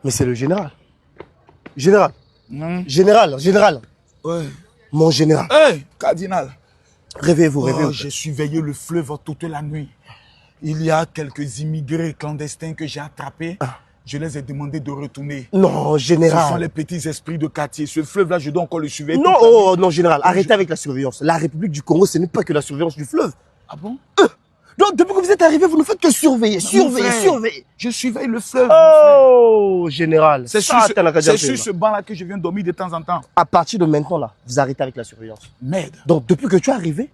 Mais c'est le général. Général. Mmh. Général. Ouais. Mon général. Hey, cardinal. Réveillez-vous, réveillez-vous. J'ai surveillé le fleuve toute la nuit. Il y a quelques immigrés clandestins que j'ai attrapés. Je les ai demandé de retourner. Non, général. Ce sont les petits esprits de quartier. Ce fleuve-là, je dois encore le surveiller. Non, oh, non, général, arrêtez avec la surveillance. La République du Congo, ce n'est pas que la surveillance du fleuve. Ah bon? Donc, depuis que vous êtes arrivé, vous ne faites que surveiller, surveiller. Je surveille le fleuve. Oh, général. C'est sur ce banc-là que je viens dormir de temps en temps. À partir de maintenant, là, vous arrêtez avec la surveillance. Merde. Donc, depuis que tu es arrivé,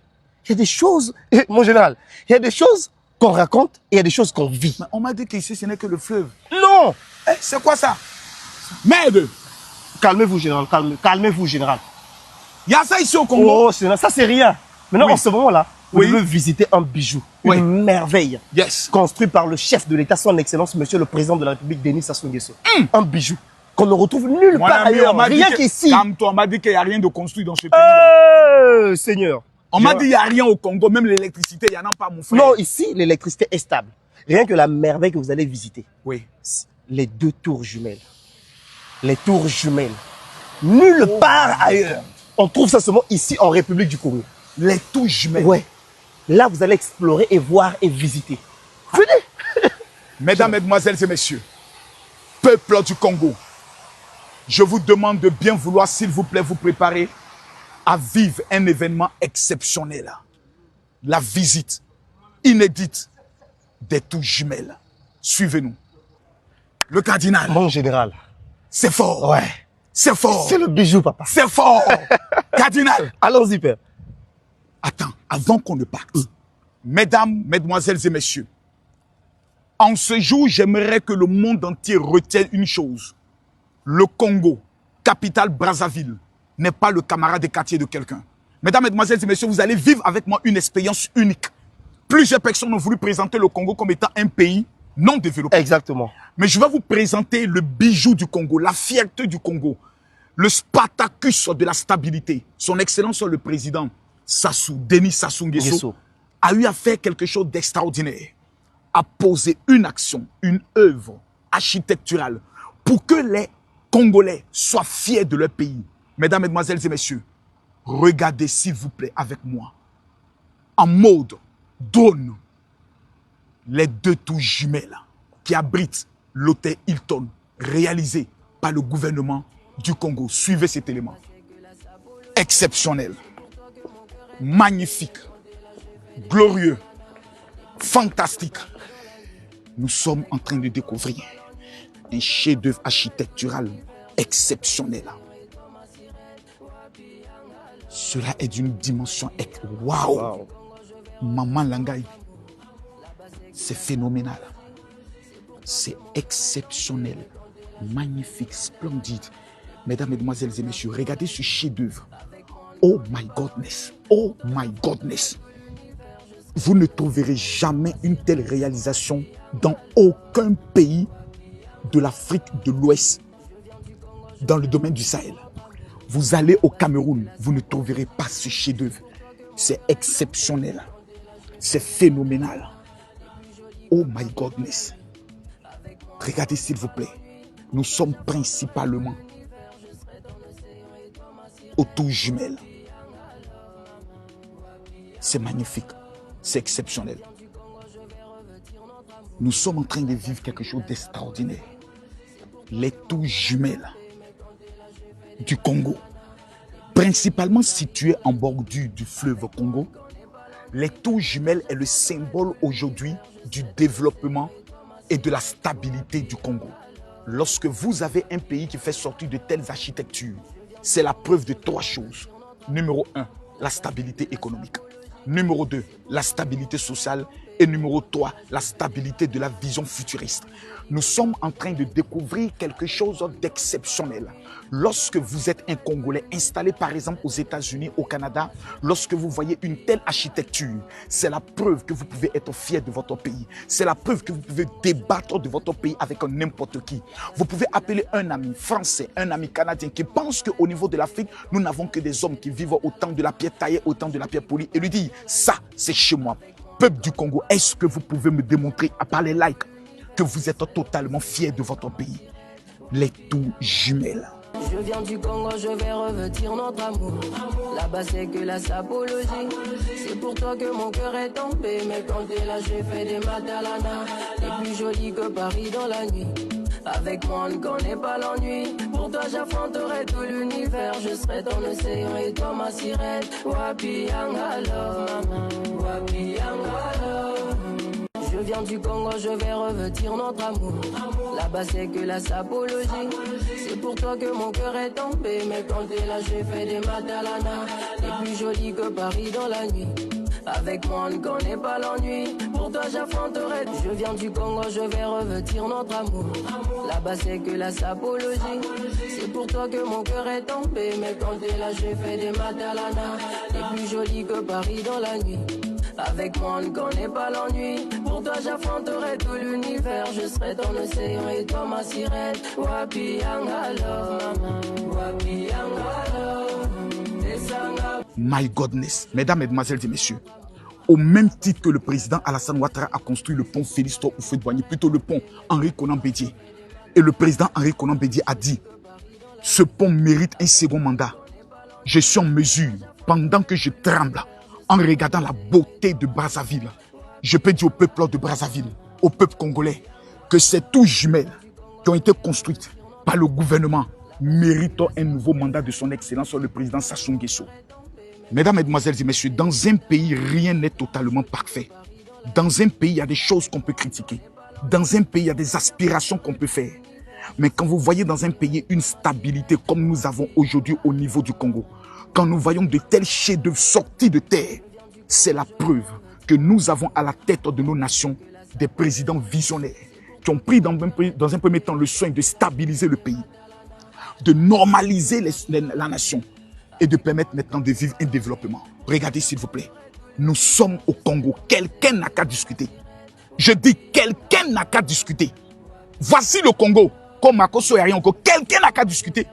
il y a des choses, mon général, il y a des choses qu'on raconte et il y a des choses qu'on vit. Mais on m'a dit qu'ici, ce n'est que le fleuve. Non! Eh, c'est quoi ça? Merde! Calmez-vous, général, calmez-vous, général. Il y a ça ici au Congo? Oh, ça, c'est rien. Maintenant, Oui. en ce moment-là, vous Oui. devez visiter un bijou, Oui. une merveille, Yes. construit par le chef de l'État, son Excellence, Monsieur le Président de la République, Denis Sassou Nguesso. Un bijou qu'on ne retrouve nulle part ailleurs, rien qu'ici. Calme-toi, on m'a dit qu'il n'y a rien de construit dans ce pays-là. Seigneur. On m'a dit qu'il n'y a rien au Congo, même l'électricité, il n'y en a pas, mon frère. Non, ici, l'électricité est stable. Rien que la merveille que vous allez visiter. Oui. Les 2 tours jumelles. Les tours jumelles. Nulle part ailleurs. On trouve ça seulement ici, en République du Congo. Les tours jumelles. Ouais. Là, vous allez explorer et voir et visiter. Venez. Mesdames, Mesdemoiselles et Messieurs, peuple du Congo, je vous demande de bien vouloir, s'il vous plaît, vous préparer à vivre un événement exceptionnel. La visite inédite des tours jumelles. Suivez-nous. Le cardinal. Mon général. C'est fort. Ouais. C'est fort. C'est le bijou, papa. C'est fort. Cardinal. Allons-y, père. Attends, avant qu'on ne parte, mesdames, mesdemoiselles et messieurs, en ce jour, j'aimerais que le monde entier retienne une chose. Le Congo, capitale Brazzaville, n'est pas le camarade des quartiers de quelqu'un. Mesdames, mesdemoiselles et messieurs, vous allez vivre avec moi une expérience unique. Plusieurs personnes ont voulu présenter le Congo comme étant un pays non développé. Exactement. Mais je vais vous présenter le bijou du Congo, la fierté du Congo, le Spartacus de la stabilité. Son Excellence le Président Denis Sassou Nguesso a eu à faire quelque chose d'extraordinaire, à poser une action, une œuvre architecturale pour que les Congolais soient fiers de leur pays. Mesdames, Mesdemoiselles et Messieurs, regardez s'il vous plaît avec moi, en mode drone, les 2 tours jumelles qui abritent l'hôtel Hilton réalisé par le gouvernement du Congo. Suivez cet élément. Exceptionnel, magnifique, glorieux, fantastique. Nous sommes en train de découvrir un chef-d'œuvre architectural exceptionnel. Cela est d'une dimension... Waouh! Maman Langai, c'est phénoménal. C'est exceptionnel, magnifique, splendide. Mesdames, Mesdemoiselles et Messieurs, regardez ce chef-d'œuvre. Oh my godness, oh my godness. Vous ne trouverez jamais une telle réalisation dans aucun pays de l'Afrique de l'Ouest, dans le domaine du Sahel. Vous allez au Cameroun, vous ne trouverez pas ce chef-d'œuvre. C'est exceptionnel, c'est phénoménal. Oh my godness. Regardez s'il vous plaît, nous sommes principalement aux tours jumelles. C'est magnifique, c'est exceptionnel. Nous sommes en train de vivre quelque chose d'extraordinaire. Les tours jumelles du Congo, principalement situées en bordure du fleuve Congo, les tours jumelles est le symbole aujourd'hui du développement et de la stabilité du Congo. Lorsque vous avez un pays qui fait sortir de telles architectures, c'est la preuve de 3 choses. Numéro 1, la stabilité économique. Numéro 2, la stabilité sociale. Et numéro 3, la stabilité de la vision futuriste. Nous sommes en train de découvrir quelque chose d'exceptionnel. Lorsque vous êtes un Congolais installé par exemple aux États-Unis, au Canada, lorsque vous voyez une telle architecture, c'est la preuve que vous pouvez être fier de votre pays. C'est la preuve que vous pouvez débattre de votre pays avec n'importe qui. Vous pouvez appeler un ami français, un ami canadien qui pense qu'au niveau de l'Afrique, nous n'avons que des hommes qui vivent au temps de la pierre taillée, au temps de la pierre polie et lui dire, ça c'est chez moi. Peuple du Congo, est-ce que vous pouvez me démontrer, à part les likes, que vous êtes totalement fiers de votre pays? Les tours jumelles. Je viens du Congo, je vais revêtir notre amour. Là-bas c'est que la sapologie. C'est pour toi que mon cœur est tombé. Mais quand t'es là, j'ai fait des matalana. T'es plus jolie que Paris dans la nuit. Avec moi on ne connaît pas l'ennui. Pour toi j'affronterai tout l'univers. Je serai ton océan et toi ma sirène. Wapi Yangalo, Wapi Yangalo. Je viens du Congo, je vais revêtir notre amour. Là-bas c'est que la sapologie. C'est pour toi que mon cœur est tombé. Mais quand t'es là, j'ai fait des matalana. T'es plus jolie que Paris dans la nuit. Avec moi on ne connaît pas l'ennui. Pour toi j'affronterai. Je viens du Congo, je vais revêtir notre amour. Là-bas c'est que la sapologie. C'est pour toi que mon cœur est tombé. Mais quand t'es là, j'ai fait des matalana. T'es plus jolie que Paris dans la nuit. Avec moi on ne connaît pas l'ennui. Pour toi j'affronterai tout l'univers. Je serai ton océan et toi ma sirène. Wapi Yangalo, Wapi Yangalo. My godness, mesdames, mesdemoiselles et messieurs, au même titre que le président Alassane Ouattara a construit le pont Félix Houphouët-Boigny, plutôt le pont Henri Konan Bédié, et le président Henri Konan Bédié a dit, ce pont mérite un second mandat. Je suis en mesure, pendant que je tremble, en regardant la beauté de Brazzaville, je peux dire au peuple de Brazzaville, au peuple congolais, que ces tours jumelles qui ont été construites par le gouvernement méritent un nouveau mandat de son excellence, le président Sassou Nguesso. Mesdames, mesdemoiselles et messieurs, dans un pays, rien n'est totalement parfait. Dans un pays, il y a des choses qu'on peut critiquer. Dans un pays, il y a des aspirations qu'on peut faire. Mais quand vous voyez dans un pays une stabilité comme nous avons aujourd'hui au niveau du Congo, quand nous voyons de tels chefs-d'œuvre sortis de terre, c'est la preuve que nous avons à la tête de nos nations des présidents visionnaires qui ont pris dans un premier temps le soin de stabiliser le pays, de normaliser la nation et de permettre maintenant de vivre un développement. Regardez s'il vous plaît, nous sommes au Congo, quelqu'un n'a qu'à discuter. Je dis quelqu'un n'a qu'à discuter. Voici le Congo, comme Makoso et rien encore, quelqu'un n'a qu'à discuter.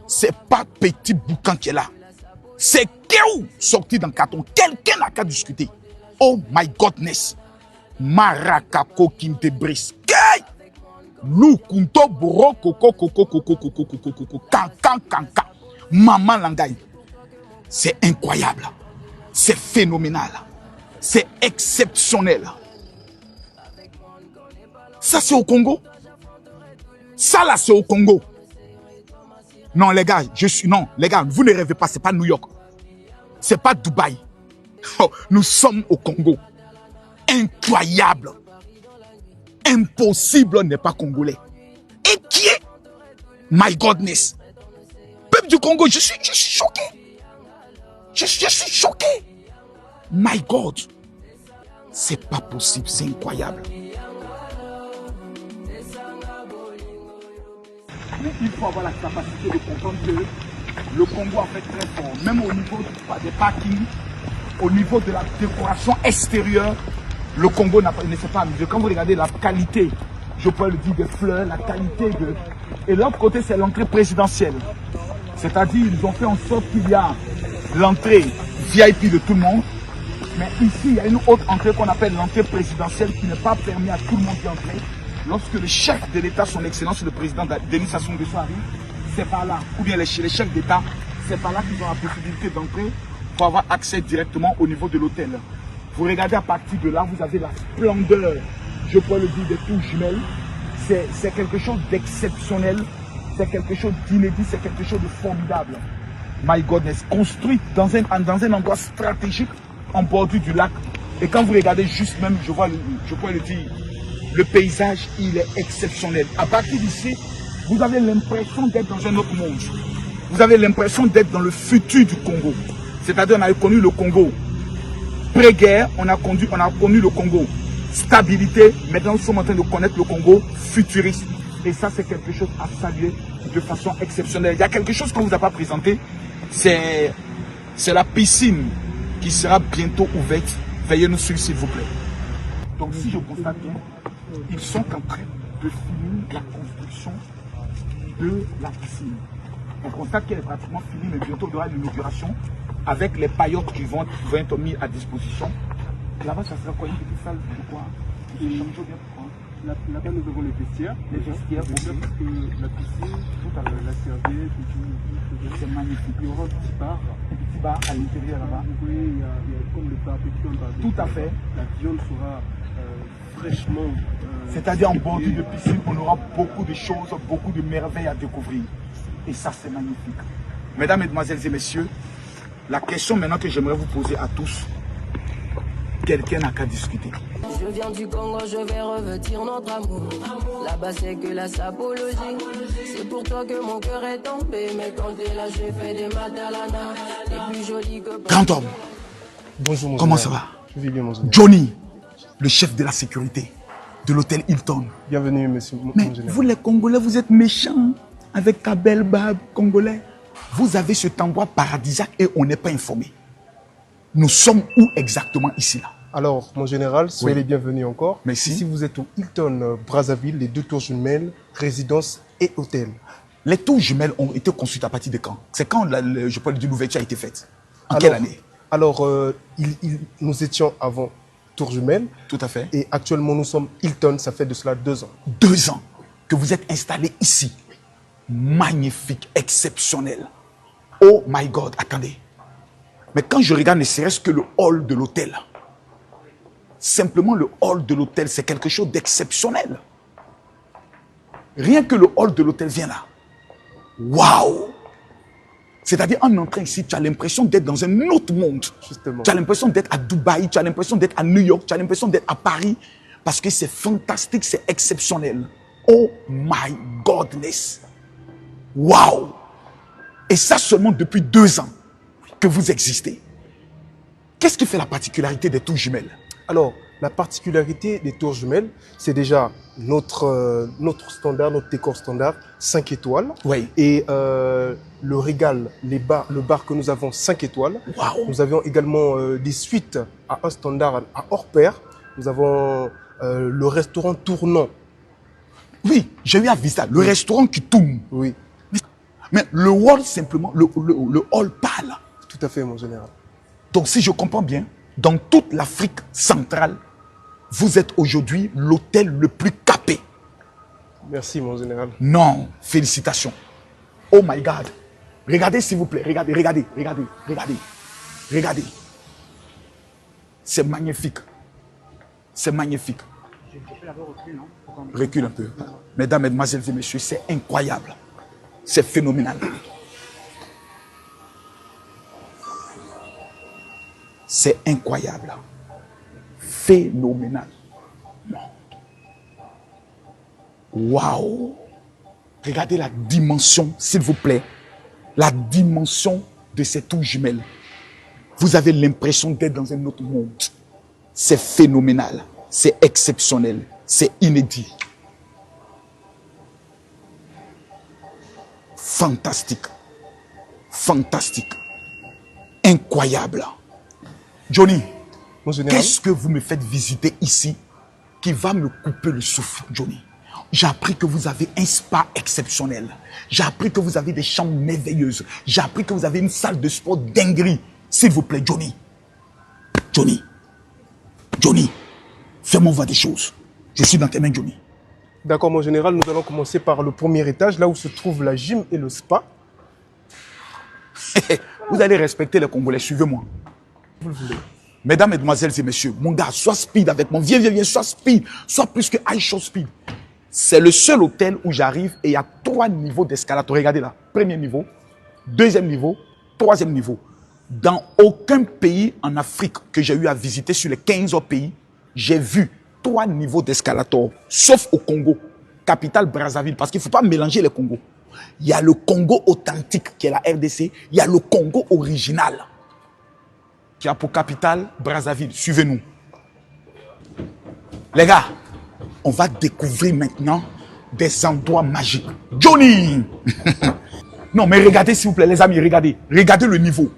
C'est pas petit boucan qui est là. C'est Kéou sorti d'un carton, quelqu'un n'a qu'à discuter. Oh my godness. Marakako Kintebris. Lukunto boro koko koko koko koko koko koko kankan kankan maman Langai. C'est incroyable, c'est phénoménal, c'est exceptionnel. Ça c'est au Congo. Ça là c'est au Congo. Non les gars, non les gars, vous ne rêvez pas, c'est pas New York, c'est pas Dubaï. Oh, nous sommes au Congo. Incroyable. Impossible n'est pas congolais. Et qui est? My godness. Peuple du Congo, je suis choqué. Je suis choqué. My God. C'est pas possible, c'est incroyable. Mais il faut avoir la capacité de comprendre que le Congo a fait très fort. Même au niveau des parkings, au niveau de la décoration extérieure, le Congo ne s'est pas amusé. Quand vous regardez la qualité, je peux le dire, des fleurs, la qualité de... Et l'autre côté, c'est l'entrée présidentielle. C'est-à-dire, ils ont fait en sorte qu'il y a l'entrée VIP de tout le monde. Mais ici, il y a une autre entrée qu'on appelle l'entrée présidentielle qui n'est pas permis à tout le monde d'y entrer. Lorsque le chef de l'État, son excellence, le président Denis Sassou Nguesso arrive, c'est par là. Ou bien les chefs d'État, c'est par là qu'ils ont la possibilité d'entrer pour avoir accès directement au niveau de l'hôtel. Vous regardez à partir de là, vous avez la splendeur, je peux le dire, des tours jumelles. C'est quelque chose d'exceptionnel, c'est quelque chose d'inédit, c'est quelque chose de formidable. My godness, construite dans un endroit stratégique en bordure du lac. Et quand vous regardez juste même, je peux le dire, le paysage, il est exceptionnel. À partir d'ici, vous avez l'impression d'être dans un autre monde. Vous avez l'impression d'être dans le futur du Congo. C'est-à-dire, on a connu le Congo pré-guerre, on a connu le Congo stabilité. Maintenant, nous sommes en train de connaître le Congo futuriste. Et ça, c'est quelque chose à saluer de façon exceptionnelle. Il y a quelque chose qu'on ne vous a pas présenté. C'est la piscine qui sera bientôt ouverte. Veuillez nous suivre, s'il vous plaît. Donc, si je constate bien, ils sont en train de finir la construction de la piscine. On constate qu'elle est pratiquement finie, mais bientôt il y aura l'inauguration avec les paillotes qui vont être mises à disposition. Là-bas, ça sera quoi? Une petite salle de quoi? Des chambres bien pour quoi? Là-bas, nous avons les vestiaires. Les vestiaires, parce que la piscine, la serviette, tout. C'est magnifique. Il y aura un petit bar. Un petit bar à l'intérieur là-bas. Oui, il y a comme le barbecue, un barbecue. Tout à fait. La viande sera fraîchement. C'est-à-dire en bordure de piscine, on aura beaucoup de choses, beaucoup de merveilles à découvrir. Et ça, c'est magnifique. Mesdames, Mesdemoiselles et Messieurs, la question maintenant que j'aimerais vous poser à tous, quelqu'un n'a qu'à discuter. Je viens du Congo, je vais revêtir notre amour. Là-bas c'est que la sapologie. C'est pour toi que mon cœur est tombé. Mais quand t'es là, j'ai fait des madalana. T'es plus jolie que... Grand homme, Bonjour, mon comment général. ça va? Je vais bien, mon général. Johnny, le chef de la sécurité de l'hôtel Hilton. Bienvenue, monsieur Mais mon général. vous les Congolais, vous êtes méchants avec ta belle barbe congolais. Vous avez cet endroit paradisiaque et on n'est pas informé. Nous sommes où exactement ici là? Alors, mon général, soyez les bienvenus encore. Merci. Ici, vous êtes au Hilton Brazzaville, les 2 tours jumelles, résidence et hôtel. Les tours jumelles ont été construites à partir de quand? C'est quand, je parle de l'ouverture a été faite? En quelle année? Alors, nous étions avant tours jumelles. Tout à fait. Et actuellement, nous sommes Hilton, ça fait de cela 2 ans. 2 ans que vous êtes installé ici. Magnifique, exceptionnel. Oh my God, attendez. Mais quand je regarde ne serait-ce que le hall de l'hôtel, simplement le hall de l'hôtel, c'est quelque chose d'exceptionnel. Rien que le hall de l'hôtel vient là. Waouh! C'est-à-dire, en entrant ici, tu as l'impression d'être dans un autre monde. Justement. Tu as l'impression d'être à Dubaï, tu as l'impression d'être à New York, tu as l'impression d'être à Paris, parce que c'est fantastique, c'est exceptionnel. Oh my godness! Waouh! Et ça seulement depuis 2 ans que vous existez. Qu'est-ce qui fait la particularité des tours jumelles? Alors, la particularité des tours jumelles, c'est déjà notre standard, notre décor standard, 5 étoiles. Oui. Et le régal, le bar que nous avons 5 étoiles. Waouh! Nous avions également des suites à un standard à hors pair. Nous avons le restaurant tournant. Oui, j'ai eu à visiter le restaurant qui tourne. Oui, Mais le hall, simplement, le hall parle. tout à fait, mon général. Donc, si je comprends bien, dans toute l'Afrique centrale, vous êtes aujourd'hui l'hôtel le plus capé. Merci, mon général. Non, félicitations. Oh my God. Regardez, s'il vous plaît. Regardez, regardez, regardez, regardez. Regardez. C'est magnifique. C'est magnifique. Recule un peu. Mesdames, Mesdemoiselles et Messieurs, c'est incroyable. C'est phénoménal. C'est incroyable. Phénoménal. Non. Waouh. Regardez la dimension, s'il vous plaît. La dimension de ces tours jumelles. Vous avez l'impression d'être dans un autre monde. C'est phénoménal. C'est exceptionnel. C'est inédit. Fantastique. Fantastique. Incroyable. Johnny, Mon général, qu'est-ce que vous me faites visiter ici qui va me couper le souffle, Johnny? J'ai appris que vous avez un spa exceptionnel. J'ai appris que vous avez des chambres merveilleuses. J'ai appris que vous avez une salle de sport dinguerie. S'il vous plaît, Johnny. Johnny. Johnny. Fais-moi voir des choses. Je suis dans tes mains, Johnny. d'accord, mon général, nous allons commencer par le premier étage, là où se trouve la gym et le spa. Vous allez respecter les Congolais. Suivez-moi. Vous le voulez. Mesdames, Mesdemoiselles et Messieurs, mon gars, sois speed avec moi. Viens, viens, viens, sois speed. Sois plus que high show speed. C'est le seul hôtel où j'arrive et il y a 3 niveaux d'escalator. Regardez là. Premier niveau, deuxième niveau, troisième niveau. Dans aucun pays en Afrique que j'ai eu à visiter sur les 15 autres pays, j'ai vu 3 niveaux d'escalator, sauf au Congo, capitale Brazzaville, parce qu'il ne faut pas mélanger les Congos. Il y a le Congo authentique, qui est la RDC, il y a le Congo original, qui a pour capitale Brazzaville. Suivez-nous. Les gars, on va découvrir maintenant des endroits magiques. Johnny! Non, mais regardez s'il vous plaît, les amis, regardez. Regardez le niveau.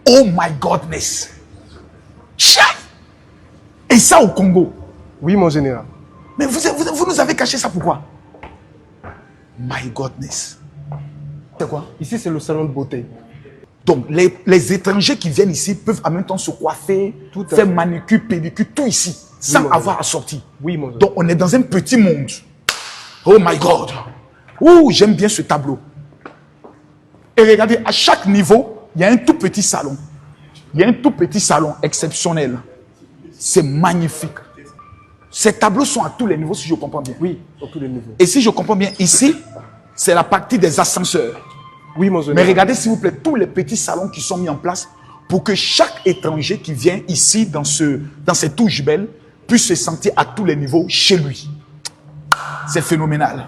Oh my godness! Tchai! Et ça au Congo. Oui, mon général. Mais vous nous avez caché ça pourquoi? My godness. C'est quoi? Ici, c'est le salon de beauté. Donc, les étrangers qui viennent ici peuvent en même temps se coiffer, Tout à faire fait. manicure, pédicure, tout ici. sans mon avoir à sortir. Oui, mon Dieu. Donc, on est dans un petit monde. Oh my God. Ouh, j'aime bien ce tableau. Et regardez, à chaque niveau, il y a un tout petit salon. Il y a un tout petit salon exceptionnel. C'est magnifique. Ces tableaux sont à tous les niveaux, si je comprends bien. Oui, dans tous les niveaux. Et si je comprends bien, ici, c'est la partie des ascenseurs. Oui, mon Dieu. Mais regardez, s'il vous plaît, tous les petits salons qui sont mis en place pour que chaque étranger qui vient ici, dans cette tour jumelle, puisse se sentir à tous les niveaux chez lui. C'est phénoménal.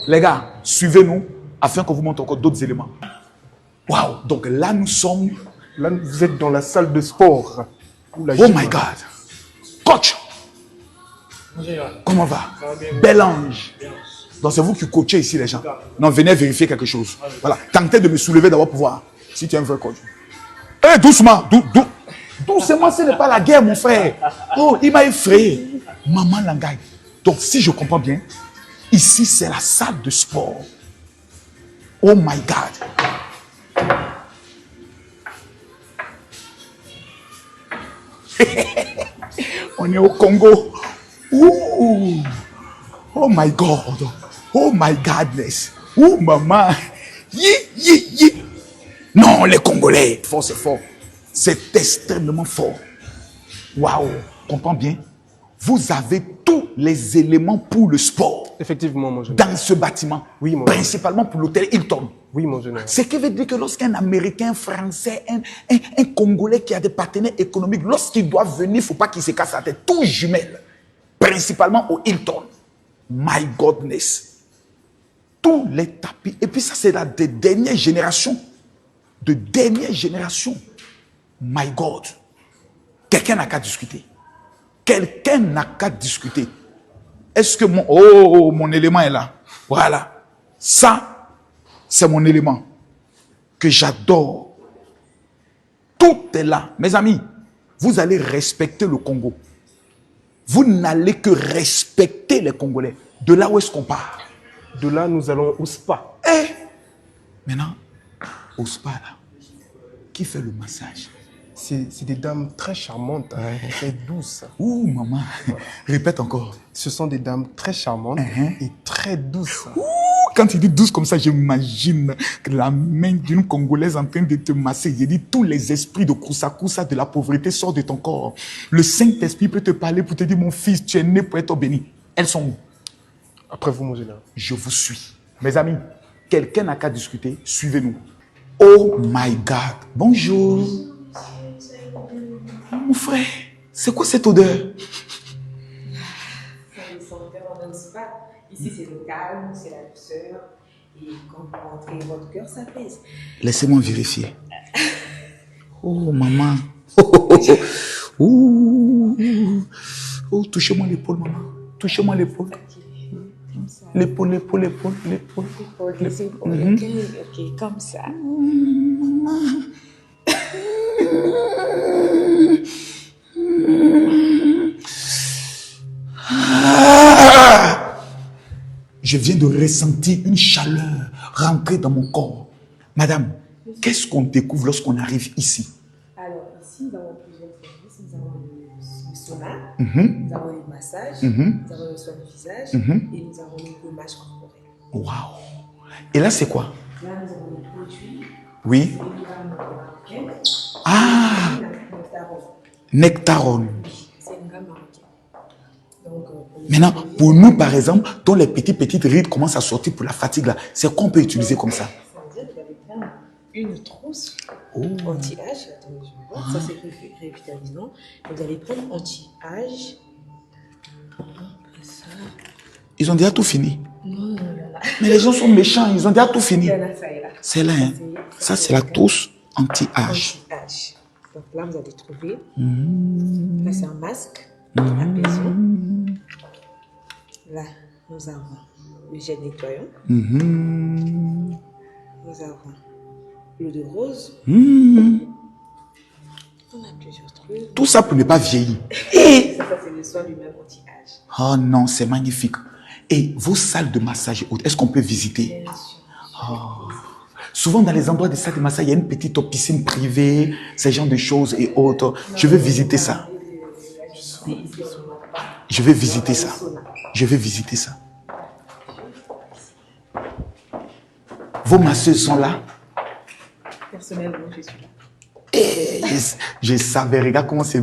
Les gars, suivez-nous afin qu'on vous montre encore d'autres éléments. Waouh! Donc là, nous sommes... Là, vous êtes dans la salle de sport. Oh my God! Coach! Comment va? Bel ange. Donc c'est vous qui coachez ici les gens. Non, venez vérifier quelque chose. Voilà. Tentez de me soulever d'abord pour voir si tu es un vrai coach. Eh, doucement, doucement, ce n'est pas la guerre, mon frère. Oh, il m'a effrayé. Maman Langaï. Donc, si je comprends bien, ici, c'est la salle de sport. Oh my God. On est au Congo. Ouh. Oh my God. Oh my godness. Oh maman. Yi. Non, les Congolais. Fort, c'est fort. C'est extrêmement fort. Waouh. Comprends bien. Vous avez tous les éléments pour le sport. Effectivement, mon Dieu. Dans ce bâtiment. Oui, mon principalement pour l'hôtel Hilton. Oui, mon Dieu. Ce qui veut dire que lorsqu'un Américain, un Français, un Congolais qui a des partenaires économiques, lorsqu'il doit venir, il ne faut pas qu'il se casse la tête. Tout jumelle. Principalement au Hilton. My godness. Tous les tapis. Et puis ça, c'est la des dernières générations. De dernière génération. My God. Quelqu'un n'a qu'à discuter. Quelqu'un n'a qu'à discuter. Est-ce que mon élément est là? Voilà. Ça, c'est mon élément que j'adore. Tout est là. Mes amis, vous allez respecter le Congo. Vous n'allez que respecter les Congolais. De là où est-ce qu'on part? De là, nous allons au spa. Maintenant, au spa, là, qui fait le massage? C'est des dames très charmantes, très douces. Ouh, maman. Répète encore. Ce sont des dames très charmantes et très douces. Ouh, quand tu dis douce comme ça, j'imagine la main d'une Congolaise en train de te masser. J'ai dit, tous les esprits de Koussa de la pauvreté sortent de ton corps. Le Saint-Esprit peut te parler pour te dire, mon fils, tu es né pour être béni. Elles sont où? Après vous, mon général. Je vous suis. Mes amis, quelqu'un n'a qu'à discuter. Suivez-nous. Oh my God. Bonjour. Mon frère, c'est quoi cette odeur? C'est le senteur dans le spa. Ici, c'est le calme, c'est la douceur. Et quand vous rentrez, votre cœur s'apaise. Laissez-moi vérifier. Oh, maman. Oh, touchez-moi l'épaule, maman. Touchez-moi l'épaule. Comme ça. L'épaule. Épaule, les épaules. Ok, comme ça. Je viens de ressentir une chaleur rentrer dans mon corps. Madame, qu'est-ce qu'on découvre lorsqu'on arrive ici? Alors, ici, nous avons plusieurs services. Nous avons le sauna, nous avons le massage, nous avons le soin du visage et nous avons le gommage corporel. Waouh! Et là, c'est quoi? Là, nous avons les produits. Oui. Et nous avons le marocain. Ah! Nectarone. C'est une gamme marocaine. Donc, Maintenant, pour nous, par exemple, dont les petites rides commencent à sortir pour la fatigue, là, c'est quoi on peut utiliser comme ça? ça veut dire que vous allez prendre une trousse anti-âge. Attendez, je vais voir. Ça, c'est revitalisant. Vous allez prendre anti-âge. Ça. Ils ont déjà tout fini. Non, il y en a. Mais les gens sont méchants, ils ont déjà tout fini. Il y en a, ça et là. C'est là, hein. Ça, c'est la trousse anti-âge. Anti-âge. Donc là, vous allez trouver. Là, c'est un masque apaisant. Là, nous avons le gel nettoyant. Nous avons l'eau de rose. On a plusieurs trucs. Tout ça pour ne pas vieillir. Ça, c'est le soin du même anti-âge. Oh non, c'est magnifique. Et vos salles de massage et autres, est-ce qu'on peut visiter? Bien sûr. Souvent, dans les endroits de salles de massage, il y a une petite piscine privée, ce genre de choses et autres. Je veux visiter ça. Je vais visiter ça. Je vais visiter ça. Vos masseuses sont là? Personnellement, je suis là. Et je savais, regarde comment c'est.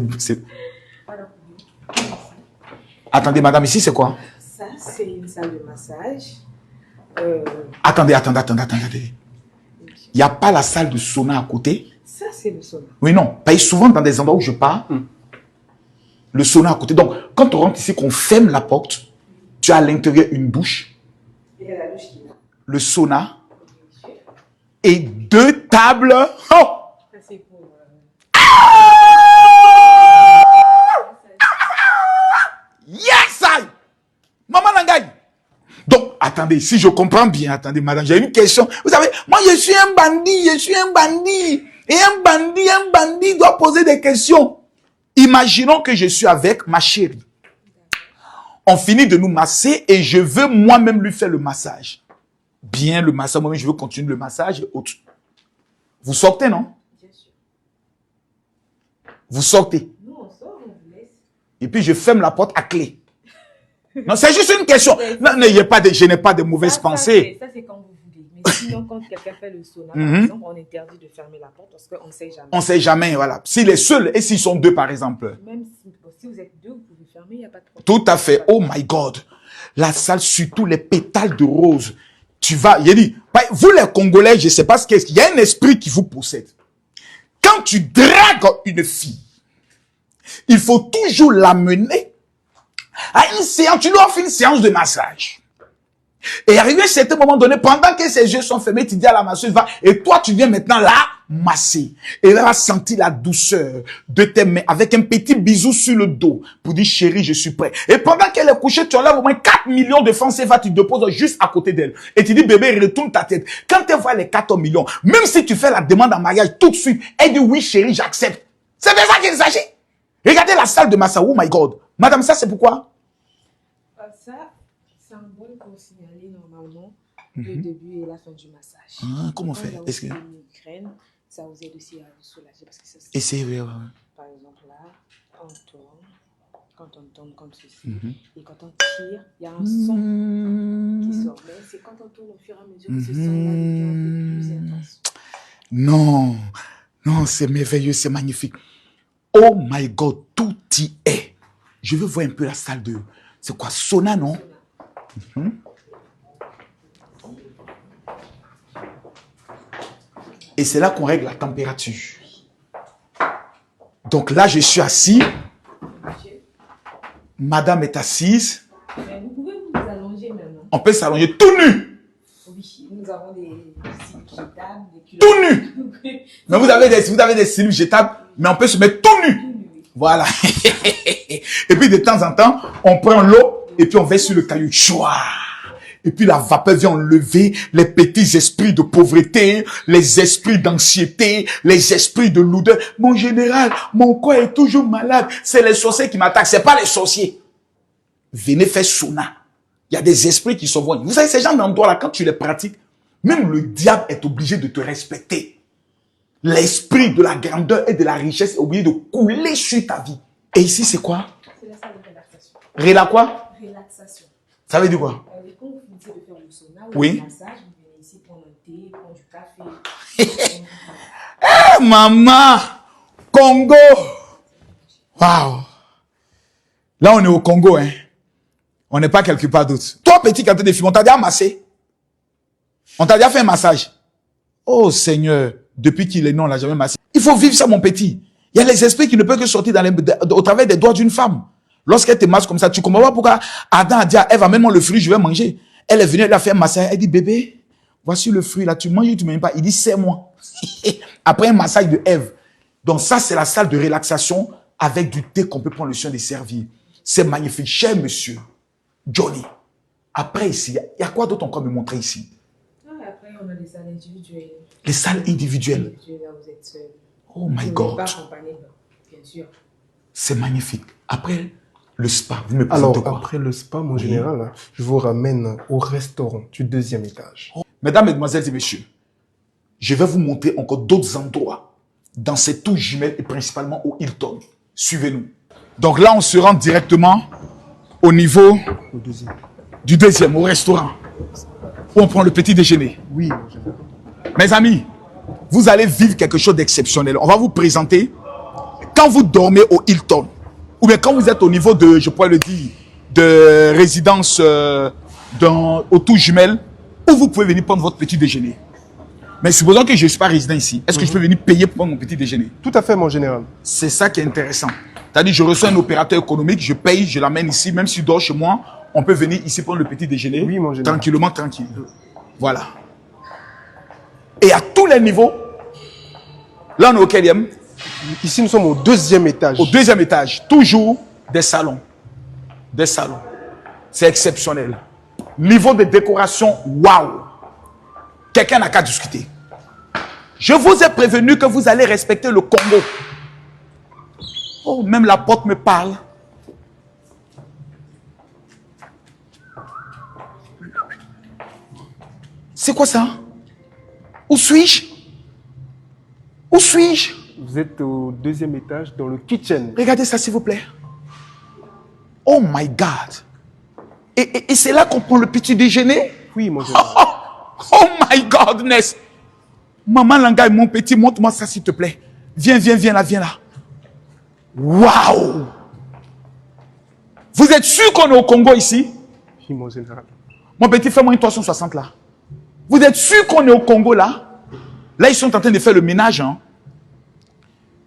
Attendez, madame, ici c'est quoi? Ça, c'est une salle de massage. Attendez. Il n'y a pas la salle de sauna à côté? Ça, c'est le sauna. Oui, non. Parce que souvent, dans des endroits où je pars, le sauna à côté. Donc, quand on rentre ici, qu'on ferme la porte, tu as à l'intérieur une douche, Il y a la douche qui est là. le sauna et 2 tables. Oh! Ça, c'est pour... Yes, I! Maman Nangaï! Donc, attendez, si je comprends bien, attendez, madame, j'ai une question. Vous savez, moi, je suis un bandit. Et un bandit doit poser des questions. Imaginons que je suis avec ma chérie. On finit de nous masser et je veux moi-même lui faire le massage. Bien, le massage, moi-même, je veux continuer le massage et autres. Vous sortez, non? Bien sûr. Vous sortez. Nous, on sort, on vous laisse. Et puis, je ferme la porte à clé. Non, c'est juste une question. Non, n'ayez pas je n'ai pas de mauvaises pensées. Ça, c'est quand vous voulez. Mais sinon, quand quelqu'un fait le sauna, par exemple, on interdit de fermer la porte parce qu'on ne sait jamais. On ne sait jamais, voilà. S'il est seul et s'ils sont 2, par exemple. Même si vous êtes 2, vous pouvez fermer, il n'y a pas de problème. Tout à fait. Oh my God. La salle, surtout les pétales de rose. Tu vas, il dit, vous les Congolais, je ne sais pas ce qu'il y a. Il y a un esprit qui vous possède. Quand tu dragues une fille, il faut toujours l'amener à une séance. Tu lui offres une séance de massage. Et arrivé à un certain moment donné, pendant que ses yeux sont fermés, tu dis à la masseuse, va, et toi, tu viens maintenant la masser. Et elle va sentir la douceur de tes mains avec un petit bisou sur le dos pour dire, chérie, je suis prêt. Et pendant qu'elle est couchée, tu enlèves au moins 4 millions de francs CFA, tu déposes juste à côté d'elle. Et tu dis, bébé, retourne ta tête. Quand elle voit les 4 millions, même si tu fais la demande en mariage tout de suite, elle dit, oui, chérie, j'accepte. C'est de ça qu'il s'agit. Regardez la salle de massage. Oh my God. Madame, ça, c'est pourquoi? Ça, c'est un bon pour signaler normalement le début et la fin du massage. Ah, comment faire? Est-ce que une migraine, ça vous aide aussi à vous soulager parce que ça, Essayez, ouais. par exemple là, on tourne, quand on tourne comme ceci, et quand on tire, il y a un son qui sort. Mais c'est quand on tourne au fur et à mesure que ce son-là devient un peu plus intense. Non, c'est merveilleux, c'est magnifique. Oh my God, tout y est. Je veux voir un peu la salle de... C'est quoi, sauna, non? Et c'est là qu'on règle la température. Donc là, je suis assis. Madame est assise. Mais vous pouvez vous allonger maintenant. On peut s'allonger tout nu. Oui, nous avons des cils jetables, des culottes. Tout nu. Mais vous avez des cellules jetables, mais on peut se mettre tout nu. Voilà. Et puis de temps en temps, on prend l'eau et puis on verse sur le caillou. Chouah. Et puis la vapeur vient enlever les petits esprits de pauvreté, les esprits d'anxiété, les esprits de lourdeur. Mon général, mon corps est toujours malade. C'est les sorciers qui m'attaquent, c'est pas les sorciers. Venez faire sauna. Il y a des esprits qui sont bons. Vous savez, ces gens d'endroits-là, quand tu les pratiques, même le diable est obligé de te respecter. L'esprit de la grandeur et de la richesse est obligé de couler sur ta vie. Et ici, c'est quoi? C'est la salle de relaxation. Quoi? Relaxation. Ça veut dire quoi? Quand vous finissez de faire le sauna ou Oui. le massage, vous venez ici prendre un thé, prendre du café. Eh, maman! Congo! Waouh! Là, on est au Congo, hein. On n'est pas quelque part d'autre. Toi, petit, quand tu es des filles, on t'a déjà massé? On t'a déjà fait un massage? Oh, Seigneur, depuis qu'il est né, on l'a jamais massé. Il faut vivre ça, mon petit. Il y a les esprits qui ne peuvent que sortir au travers des doigts d'une femme. Lorsqu'elle te masse comme ça, tu comprends pas pourquoi Adam a dit à Ève, amène-moi le fruit, je vais manger. Elle est venue, elle a fait un massage. Elle dit, bébé, voici le fruit là, tu manges ou tu ne manges pas? Il dit, serre-moi. Après un massage de Ève. Donc ça, c'est la salle de relaxation avec du thé qu'on peut prendre le soin de servir. C'est magnifique. Cher monsieur Johnny, après ici, il y a quoi d'autre encore me montrer ici? Après, on a des salles individuelles. Les salles individuelles. Là, vous êtes seul. Oh my Vous God. n'êtes pas accompagné, bien sûr. C'est magnifique. Après, le spa, vous me Alors, présentez quoi? après le spa, mon général, je vous ramène au restaurant du 2e étage. Mesdames, mesdemoiselles et messieurs, je vais vous montrer encore d'autres endroits dans ces tours jumelles et principalement au Hilton. Suivez-nous. Donc là, on se rend directement au niveau Au deuxième. du deuxième, au restaurant, où on prend le petit déjeuner. Oui, mon général. Mes amis, vous allez vivre quelque chose d'exceptionnel. On va vous présenter, quand vous dormez au Hilton, ou bien quand vous êtes au niveau de, je pourrais le dire, de résidence au Tour Jumelle, où vous pouvez venir prendre votre petit déjeuner. Mais supposons que je ne suis pas résident ici. Est-ce que je peux venir payer pour prendre mon petit déjeuner? Tout à fait, mon général. C'est ça qui est intéressant. C'est-à-dire, je reçois un opérateur économique, je paye, je l'amène ici, même si dort chez moi, on peut venir ici prendre le petit déjeuner. Oui, mon général. Tranquillement, tranquille. Voilà. Et à tous les niveaux, là on est au quatrième, Ici, nous sommes au deuxième étage. au deuxième étage, toujours des salons. Des salons. C'est exceptionnel. Niveau de décoration, waouh. Quelqu'un n'a qu'à discuter. Je vous ai prévenu que vous allez respecter le Congo. Oh, même la porte me parle. C'est quoi ça? Où suis-je? Où suis-je? Vous êtes au deuxième étage dans le kitchen. Regardez ça, s'il vous plaît. Oh my God. Et c'est là qu'on prend le petit déjeuner? Oui, mon général. Oh my Godness. Maman Langa, mon petit, montre-moi ça, s'il te plaît. Viens là. Waouh. Vous êtes sûr qu'on est au Congo ici? Oui, mon général. Mon petit, fais-moi une 360 là. Vous êtes sûr qu'on est au Congo là? Là, ils sont en train de faire le ménage. Hein?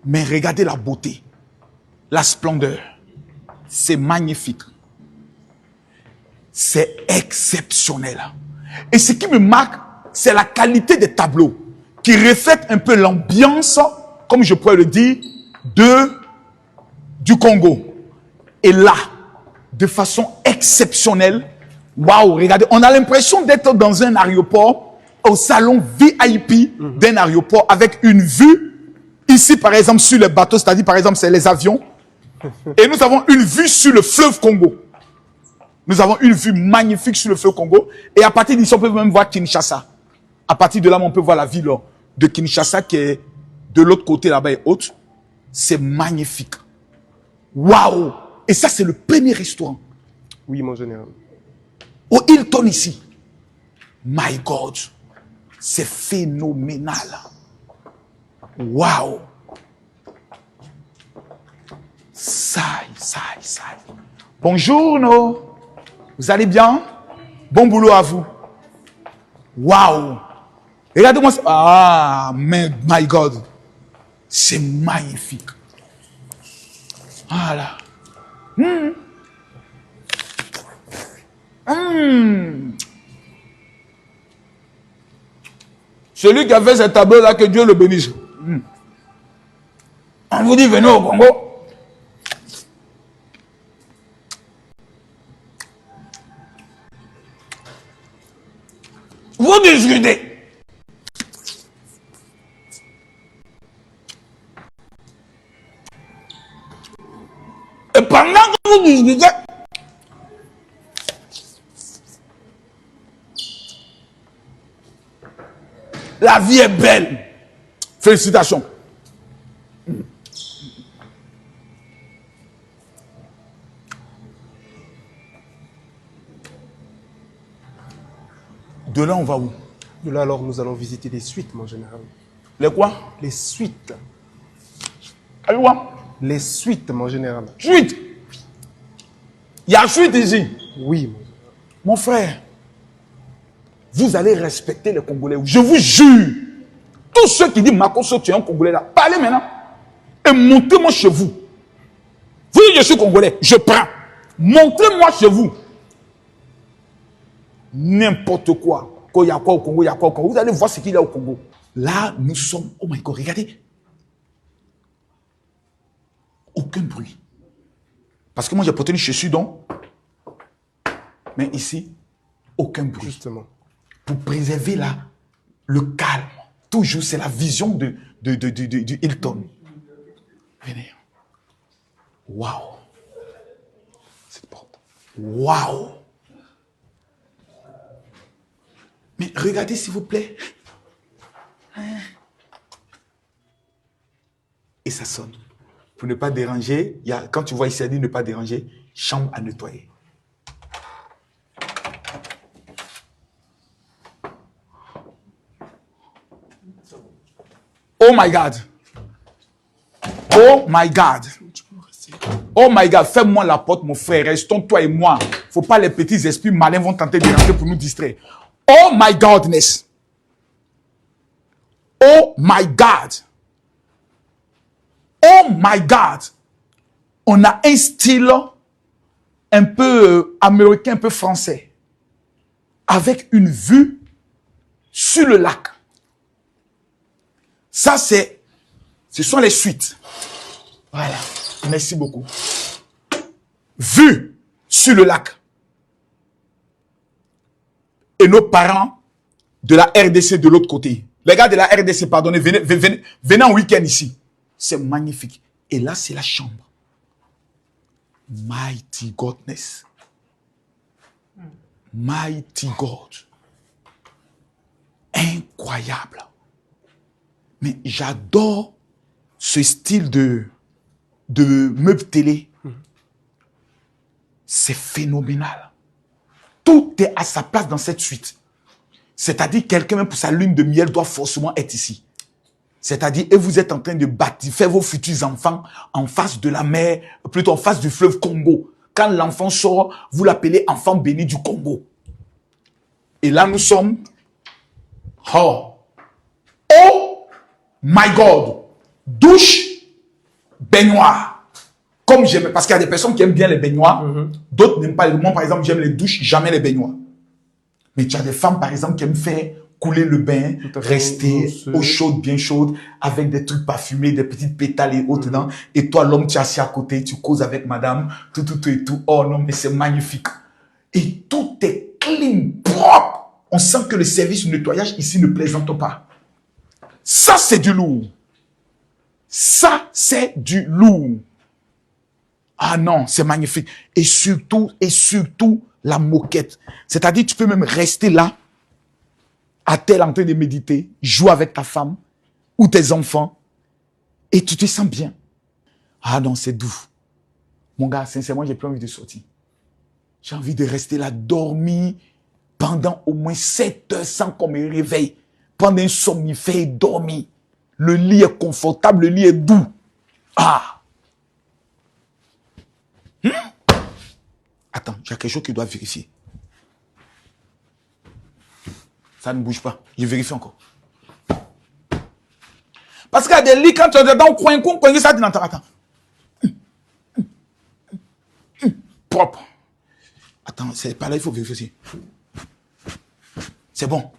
Mais regardez la beauté, la splendeur. C'est magnifique. C'est exceptionnel. Et ce qui me marque, c'est la qualité des tableaux qui reflètent un peu l'ambiance, comme je pourrais le dire, du Congo. Et là, de façon exceptionnelle, waouh, regardez, on a l'impression d'être dans un aéroport, au salon VIP d'un aéroport, avec une vue, ici par exemple sur le bateau, c'est-à-dire par exemple c'est les avions, et nous avons une vue sur le fleuve Congo. Nous avons une vue magnifique sur le fleuve Congo, et à partir d'ici on peut même voir Kinshasa. À partir de là, on peut voir la ville de Kinshasa qui est de l'autre côté là-bas et haute. C'est magnifique. Waouh! Et ça c'est le premier restaurant. Oui, mon général. Au Hilton ici. My God. C'est phénoménal. Waouh. Saï. Bonjour, no. Vous allez bien? Bon boulot à vous. Waouh. Regardez-moi ça. Ah, mais my God. C'est magnifique. Voilà. Celui qui a fait ce tableau-là, que Dieu le bénisse. On vous dit, venez au Congo. Vous discutez. Et pendant que vous discutez, la vie est belle. Félicitations. De là, on va où? De là, alors, nous allons visiter les suites, mon général. Les quoi? Les suites. Les quoi? Les suites, mon général. Suite. Il y a suite ici. Oui, mon général. Mon frère, vous allez respecter les Congolais. Je vous jure. Tous ceux qui disent Makoso, tu es un Congolais là, parlez maintenant. Et montrez-moi chez vous. Vous dites je suis Congolais, je prends. Montrez-moi chez vous. N'importe quoi. Quand il y a quoi au Congo, il y a quoi au Congo. Vous allez voir ce qu'il y a au Congo. Là, nous sommes. Oh my God, regardez. Aucun bruit. Parce que moi, j'ai porté une chaussure donc. Mais ici, aucun bruit. Justement. Pour préserver le calme. Toujours, c'est la vision du Hilton. Venez. Waouh. Cette porte. Waouh. Mais regardez, s'il vous plaît. Et ça sonne. pour ne pas déranger, quand tu vois ici, il dit ne pas déranger, chambre à nettoyer. Oh my God. Oh my God. Oh my God, ferme-moi la porte, mon frère. Restons toi et moi. Faut pas les petits esprits malins vont tenter de rentrer pour nous distraire. Oh my Godness. Oh my God. Oh my God. On a un style un peu américain, un peu français. Avec une vue sur le lac. Ça, ce sont les suites. Voilà. Merci beaucoup. Vue sur le lac. Et nos parents de la RDC de l'autre côté. Les gars de la RDC, pardonnez, venez en week-end ici. C'est magnifique. Et là, c'est la chambre. Mighty Godness. Mighty God. Incroyable. Mais j'adore ce style de meuble télé. C'est phénoménal. Tout est à sa place dans cette suite. C'est-à-dire, quelqu'un, même pour sa lune de miel, doit forcément être ici. C'est-à-dire, et vous êtes en train de bâtir, faire vos futurs enfants en face de la mer, plutôt en face du fleuve Congo. Quand l'enfant sort, vous l'appelez enfant béni du Congo. Et là, nous sommes... Oh my God! Douche, baignoire. Comme j'aime, parce qu'il y a des personnes qui aiment bien les baignoires, d'autres n'aiment pas. Moi, par exemple, j'aime les douches, jamais les baignoires. Mais tu as des femmes, par exemple, qui aiment faire couler le bain, rester eau chaude, bien chaude, avec des trucs parfumés, des petites pétales et autres dedans. Et toi, l'homme, tu es assis à côté, tu causes avec madame, tout et tout. Oh non, mais c'est magnifique. Et tout est clean, propre. On sent que le service de nettoyage ici ne plaisante pas. Ça, c'est du lourd. Ça, c'est du lourd. Ah non, c'est magnifique. Et surtout, la moquette. C'est-à-dire, tu peux même rester là, à tel en train de méditer, jouer avec ta femme ou tes enfants, et tu te sens bien. Ah non, c'est doux. Mon gars, sincèrement, j'ai plus envie de sortir. J'ai envie de rester là, dormir pendant au moins 7 heures sans qu'on me réveille. Prendre un somnifère et dormir. Le lit est confortable, le lit est doux. Ah! Attends, j'ai quelque chose que je dois vérifier. Ça ne bouge pas. Je vérifie encore. Parce qu'il y a des lits, quand tu es dedans, coin, ça dit, attends. Propre. Attends, c'est pas là, il faut vérifier aussi. C'est bon.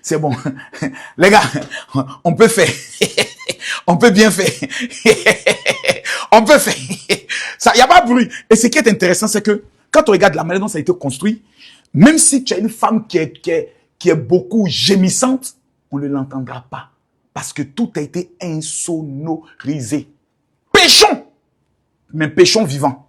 C'est bon. Les gars, on peut faire. On peut bien faire. On peut faire. Il n'y a pas de bruit. Et ce qui est intéressant, c'est que quand on regarde la manière dont ça a été construit, même si tu as une femme qui est beaucoup gémissante, on ne l'entendra pas. Parce que tout a été insonorisé. Péchons! Mais péchons vivants.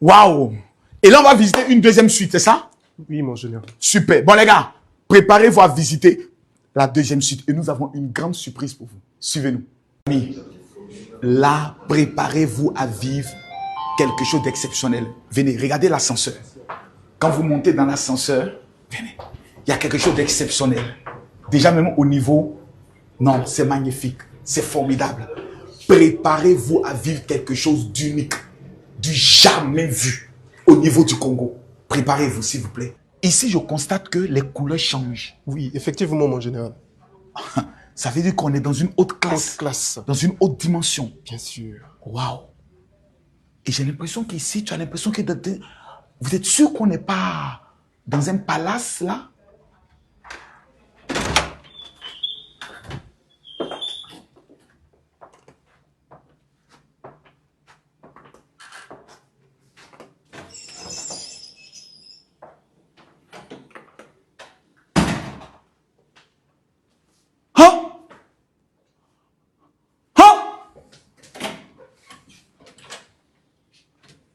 Waouh! Et là, on va visiter une deuxième suite, c'est ça? Oui, mon général. Super. Bon, les gars, préparez-vous à visiter la deuxième suite. Et nous avons une grande surprise pour vous. Suivez-nous. Amis, là, préparez-vous à vivre quelque chose d'exceptionnel. Venez, regardez l'ascenseur. Quand vous montez dans l'ascenseur, venez. Il y a quelque chose d'exceptionnel. Déjà, même au niveau, non, c'est magnifique. C'est formidable. Préparez-vous à vivre quelque chose d'unique, du jamais vu au niveau du Congo. Préparez-vous, s'il vous plaît. Ici, je constate que les couleurs changent. Oui, effectivement, mon général. Ça veut dire qu'on est dans une haute classe. Haute classe. Dans une haute dimension. Bien sûr. Waouh. Et j'ai l'impression qu'ici, tu as l'impression que... Vous êtes sûr qu'on n'est pas dans un palace, là?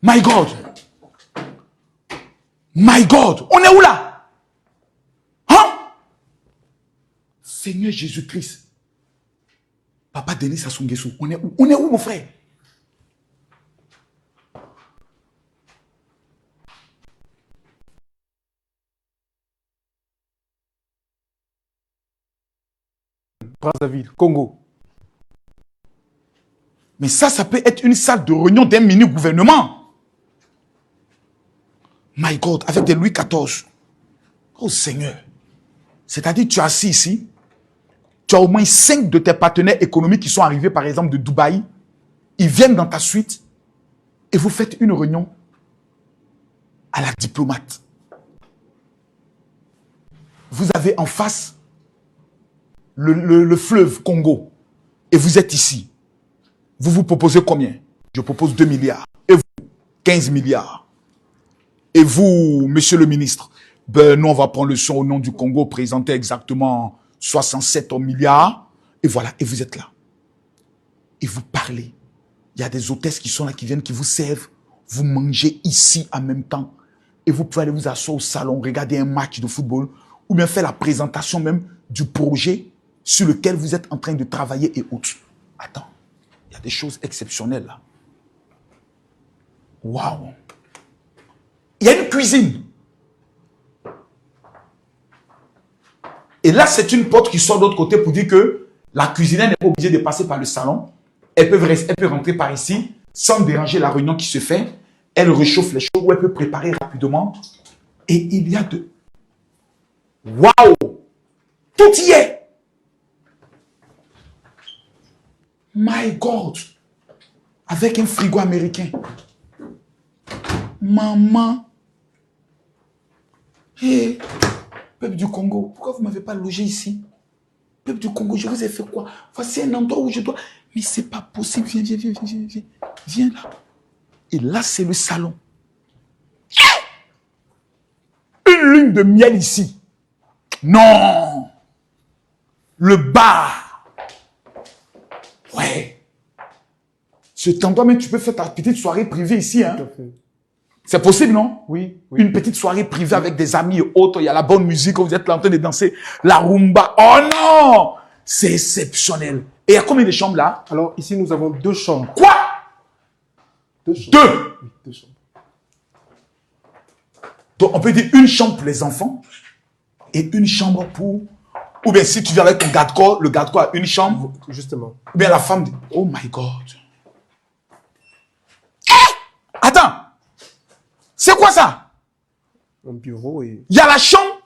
My God! My God! On est où là? Hein? Seigneur Jésus-Christ. Papa, Denis Sassou Nguesso, on est où? On est où, mon frère? Brazzaville, Congo. Mais ça peut être une salle de réunion d'un mini-gouvernement. My God, avec des Louis XIV. Oh Seigneur. C'est-à-dire, tu es assis ici, tu as au moins 5 de tes partenaires économiques qui sont arrivés, par exemple, de Dubaï. Ils viennent dans ta suite et vous faites une réunion à la diplomate. Vous avez en face le fleuve Congo et vous êtes ici. Vous vous proposez combien? Je propose 2 milliards. Et vous, 15 milliards. Et vous, monsieur le ministre, ben, nous, on va prendre le son au nom du Congo, présenter exactement 67 milliards. Et voilà, et vous êtes là. Et vous parlez. Il y a des hôtesses qui sont là, qui viennent, qui vous servent. Vous mangez ici en même temps. Et vous pouvez aller vous asseoir au salon, regarder un match de football, ou bien faire la présentation même du projet sur lequel vous êtes en train de travailler et autres. Attends, il y a des choses exceptionnelles là. Waouh! Il y a une cuisine. Et là, c'est une porte qui sort de l'autre côté pour dire que la cuisinière n'est pas obligée de passer par le salon. Elle peut rentrer par ici sans déranger la réunion qui se fait. Elle réchauffe les choses ou elle peut préparer rapidement. Et il y a de... Waouh! Tout y est! My God! Avec un frigo américain. Maman! Hé! Peuple du Congo, pourquoi vous ne m'avez pas logé ici? Peuple du Congo, je vous ai fait quoi? Voici un endroit où je dois... Mais c'est pas possible. Viens, viens, viens, viens, viens. Viens là. Et là, c'est le salon. Une lune de miel ici. Non! Le bar. Ouais. Cet endroit, mais tu peux faire ta petite soirée privée ici. Hein? C'est possible, non? Oui, oui. Une petite soirée privée avec des amis et autres. Il y a la bonne musique, vous êtes là en train de danser la rumba. Oh non! C'est exceptionnel. Et il y a combien de chambres là? Alors, ici, nous avons 2 chambres. Quoi? 2 chambres. 2. Oui, 2 chambres. Donc, on peut dire une chambre pour les enfants et une chambre pour... Ou bien si tu viens avec ton garde-corps, le garde-corps a une chambre. Justement. Ou bien la femme dit, oh my God. Attends. C'est quoi ça? Un bureau et... Il y a la chambre.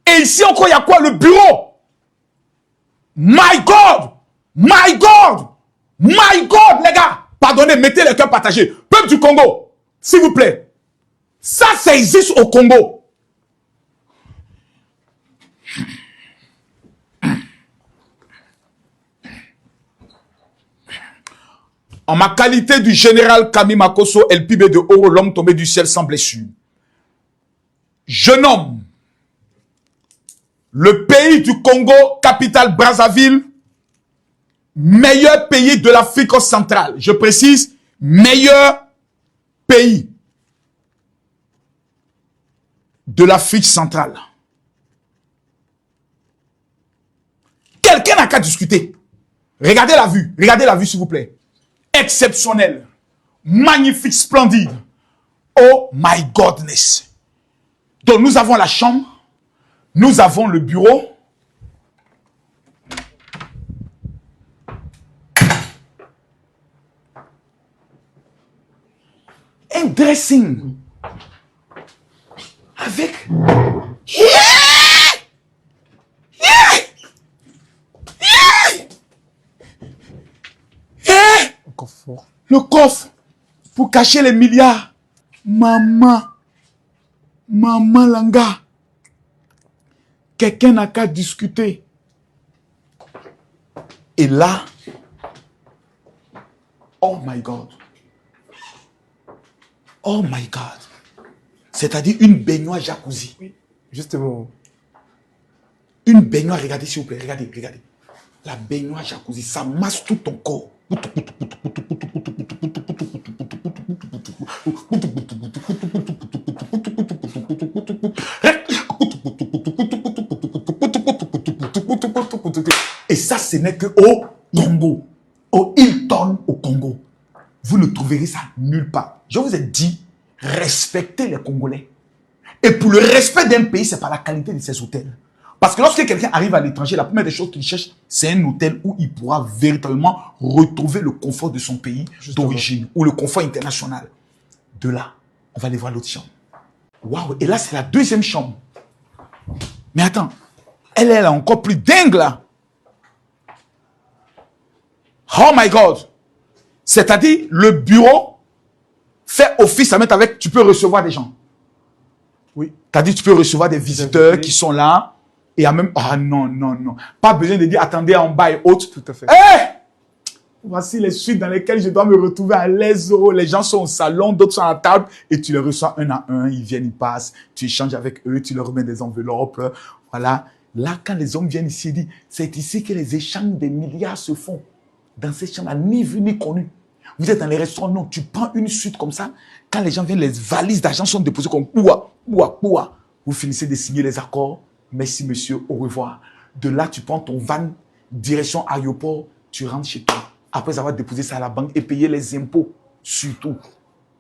Et ici encore, il y a quoi? Le bureau. My God. My God. My God, les gars. Pardonnez, mettez les cœurs partagés. Peuple du Congo, s'il vous plaît. Ça existe au Congo. En ma qualité du général Kami Makosso, LPB de Oro, l'homme tombé du ciel sans blessure, je nomme le pays du Congo, capitale Brazzaville, meilleur pays de l'Afrique centrale. Je précise, meilleur pays de l'Afrique centrale. Quelqu'un n'a qu'à discuter. Regardez la vue s'il vous plaît. Exceptionnel, magnifique, splendide. Oh my godness. Donc nous avons la chambre, nous avons le bureau. Un dressing. Avec... Confort. Le coffre pour cacher les milliards. Maman Langa. Quelqu'un n'a qu'à discuter. Et là, oh my God. Oh my God. C'est-à-dire une baignoire jacuzzi. Oui, justement. Une baignoire, regardez s'il vous plaît, regardez. La baignoire jacuzzi, ça masse tout ton corps. Et ça, ce n'est que au Congo. Congo, au Hilton au Congo, vous ne trouverez ça nulle part. Je vous ai dit, respectez les Congolais. Et pour le respect d'un pays, c'est par la qualité de ses hôtels. Parce que lorsque quelqu'un arrive à l'étranger, la première des choses qu'il cherche, c'est un hôtel où il pourra véritablement retrouver le confort de son pays d'origine ou le confort international. De là, on va aller voir l'autre chambre. Waouh, et là, c'est la deuxième chambre. Mais attends, elle est encore plus dingue là. Oh my God. C'est-à-dire, le bureau fait office à mettre avec, tu peux recevoir des gens. Oui. C'est-à-dire, tu peux recevoir des visiteurs qui sont là. Et à même, ah non, non, non. Pas besoin de dire, attendez en bas et autres. Tout à fait. Voici les suites dans lesquelles je dois me retrouver à l'aise. Les gens sont au salon, d'autres sont à la table. Et tu les reçois un à un. Ils viennent, ils passent. Tu échanges avec eux. Tu leur remets des enveloppes. Voilà. Là, quand les hommes viennent ici, ils disent, c'est ici que les échanges des milliards se font. Dans ces chambres-là, ni vu ni connu. Vous êtes dans les restaurants, non. Tu prends une suite comme ça. Quand les gens viennent, les valises d'argent sont déposées comme ouah. Vous finissez de signer les accords. Merci, monsieur, au revoir. De là, tu prends ton van, direction aéroport, tu rentres chez toi. Après avoir déposé ça à la banque et payé les impôts. Surtout,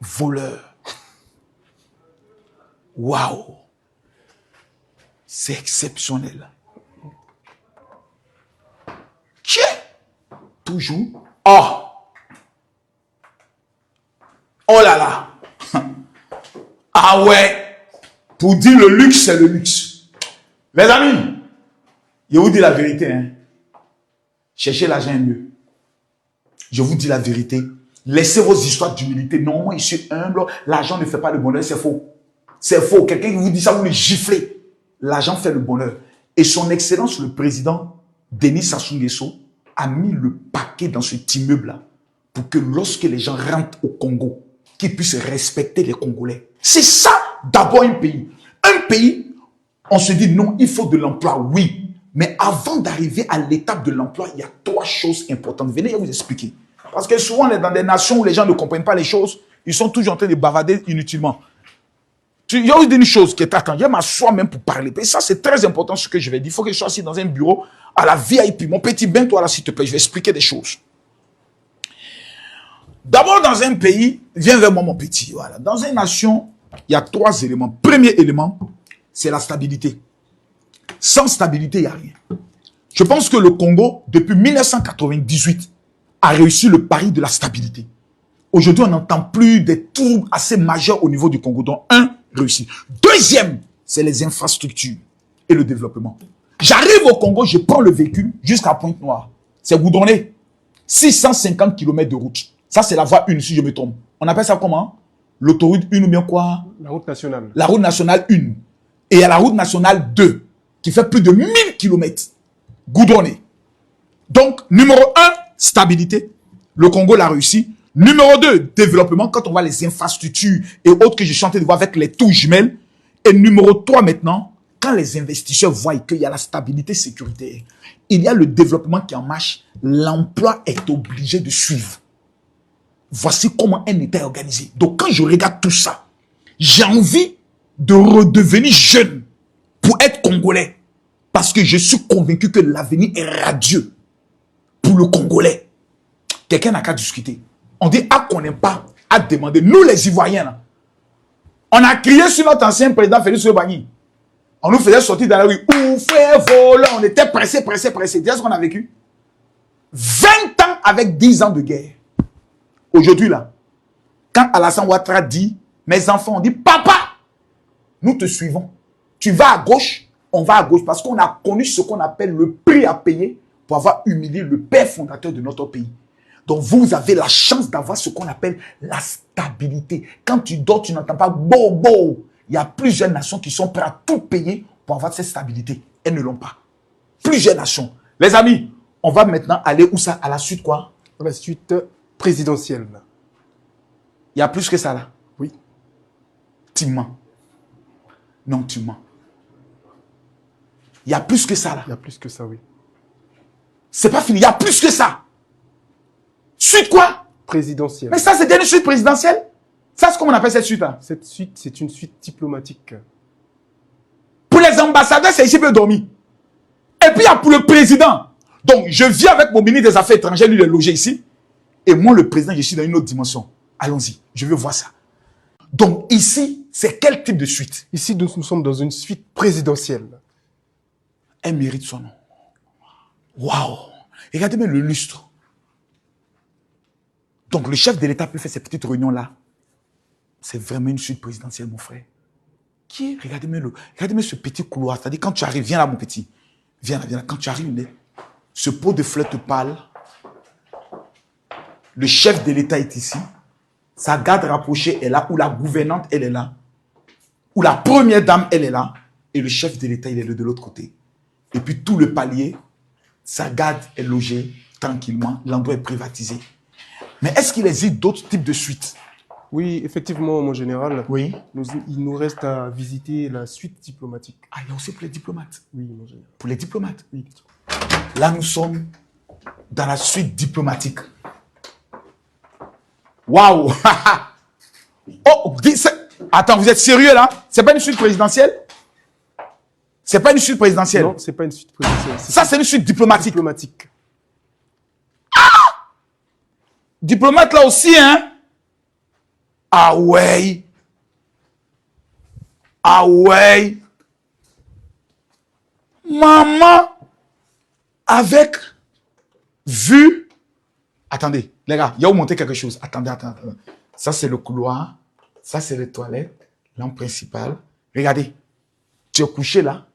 voleur. Waouh! C'est exceptionnel. Tiens! Toujours. Oh! Oh là là! Ah ouais! Pour dire le luxe, c'est le luxe. Les amis, je vous dis la vérité. Hein. Cherchez l'argent est mieux. Je vous dis la vérité. Laissez vos histoires d'humilité. Non, moi, je suis humble. L'argent ne fait pas le bonheur. C'est faux. C'est faux. Quelqu'un qui vous dit ça, vous le giflez. L'argent fait le bonheur. Et son Excellence, le président Denis Sassou Nguesso, a mis le paquet dans cet immeuble-là pour que lorsque les gens rentrent au Congo, qu'ils puissent respecter les Congolais. C'est ça, d'abord, un pays. Un pays, on se dit non, il faut de l'emploi, oui. Mais avant d'arriver à l'étape de l'emploi, il y a trois choses importantes. Venez, je vais vous expliquer. Parce que souvent, on est dans des nations où les gens ne comprennent pas les choses. Ils sont toujours en train de bavader inutilement. Il y a aussi une chose qui est attendue. Je m'assois même pour parler. Et ça, c'est très important ce que je vais dire. Il faut que je sois assis dans un bureau à la VIP. Mon petit bain, toi là, s'il te plaît, je vais expliquer des choses. D'abord, dans un pays, viens vers moi, mon petit. Voilà. Dans une nation, il y a trois éléments. Premier élément, c'est la stabilité. Sans stabilité, il n'y a rien. Je pense que le Congo, depuis 1998, a réussi le pari de la stabilité. Aujourd'hui, on n'entend plus des troubles assez majeurs au niveau du Congo. Donc, un, réussi. Deuxième, c'est les infrastructures et le développement. J'arrive au Congo, je prends le véhicule jusqu'à Pointe-Noire. C'est goudronné. 650 km de route. Ça, c'est la voie 1, si je me trompe. On appelle ça comment? L'autoroute 1 ou bien quoi? La route nationale. La route nationale 1. Et il y a la route nationale 2, qui fait plus de 1000 km. Goudronné. Donc, numéro 1, stabilité. Le Congo l'a réussi. Numéro 2, développement. Quand on voit les infrastructures et autres que je suis en train de voir avec les tours jumelles. Et numéro 3 maintenant, quand les investisseurs voient qu'il y a la stabilité sécuritaire, il y a le développement qui en marche, l'emploi est obligé de suivre. Voici comment un État est organisé. Donc quand je regarde tout ça, j'ai envie de redevenir jeune pour être Congolais. Parce que je suis convaincu que l'avenir est radieux pour le Congolais. Quelqu'un n'a qu'à discuter. On dit, ah qu'on n'aime pas, à demander. Nous les Ivoiriens, là, on a crié sur notre ancien président Félix Sebagny. On nous faisait sortir dans la rue. Ouf, frère, volant. On était pressés. Déjà ce qu'on a vécu. 20 ans avec 10 ans de guerre. Aujourd'hui, là, quand Alassane Ouattara dit, mes enfants, on dit, papa, nous te suivons. Tu vas à gauche, on va à gauche. Parce qu'on a connu ce qu'on appelle le prix à payer pour avoir humilié le père fondateur de notre pays. Donc, vous avez la chance d'avoir ce qu'on appelle la stabilité. Quand tu dors, tu n'entends pas bo. Il y a plusieurs nations qui sont prêtes à tout payer pour avoir cette stabilité. Elles ne l'ont pas. Plusieurs nations. Les amis, on va maintenant aller où ça? À la suite quoi? À la suite présidentielle. Il y a plus que ça là? Oui. Tu mens. Non, tu mens. Il y a plus que ça là? Il y a plus que ça, oui. C'est pas fini. Il y a plus que ça. Suite quoi? Présidentielle. Mais ça, c'est une suite présidentielle? Ça, c'est comment on appelle cette suite là? Cette suite, c'est une suite diplomatique. Pour les ambassadeurs, c'est ici peut dormir. Et puis, il y a pour le président. Donc, je viens avec mon ministre des Affaires étrangères, lui, il est logé ici. Et moi, le président, je suis dans une autre dimension. Allons-y, je veux voir ça. Donc, ici, c'est quel type de suite? Ici, nous sommes dans une suite présidentielle. Elle mérite son nom. Waouh! Regardez-moi le lustre. Donc, le chef de l'État peut faire ces petites réunions-là. C'est vraiment une suite présidentielle, mon frère. Qui est? Regardez-moi ce petit couloir. C'est-à-dire, quand tu arrives, viens là, mon petit. Viens là. Quand tu arrives, ce pot de fleurs te parle. Le chef de l'État est ici. Sa garde rapprochée est là. Ou la gouvernante, elle est là. Ou la première dame, elle est là. Et le chef de l'État, il est de l'autre côté. Et puis, tout le palier, sa garde est logée tranquillement. L'endroit est privatisé. Mais est-ce qu'il existe d'autres types de suites? Oui, effectivement, mon général. Oui. Il nous reste à visiter la suite diplomatique. Ah, il y a aussi pour les diplomates. Oui, mon général. Pour les diplomates. Oui. Là, nous sommes dans la suite diplomatique. Waouh! Oh, attends, vous êtes sérieux là? C'est pas une suite présidentielle? C'est pas une suite présidentielle? Non, c'est pas une suite présidentielle. Ça, c'est une suite diplomatique. Diplomatique. Diplomate là aussi, hein? Ah ouais. Ah ouais. Maman, avec vue. Attendez, les gars, il y a où monter quelque chose. Attendez. Ça, c'est le couloir. Ça, c'est les toilettes. Lampe principale. Regardez, tu es couché là.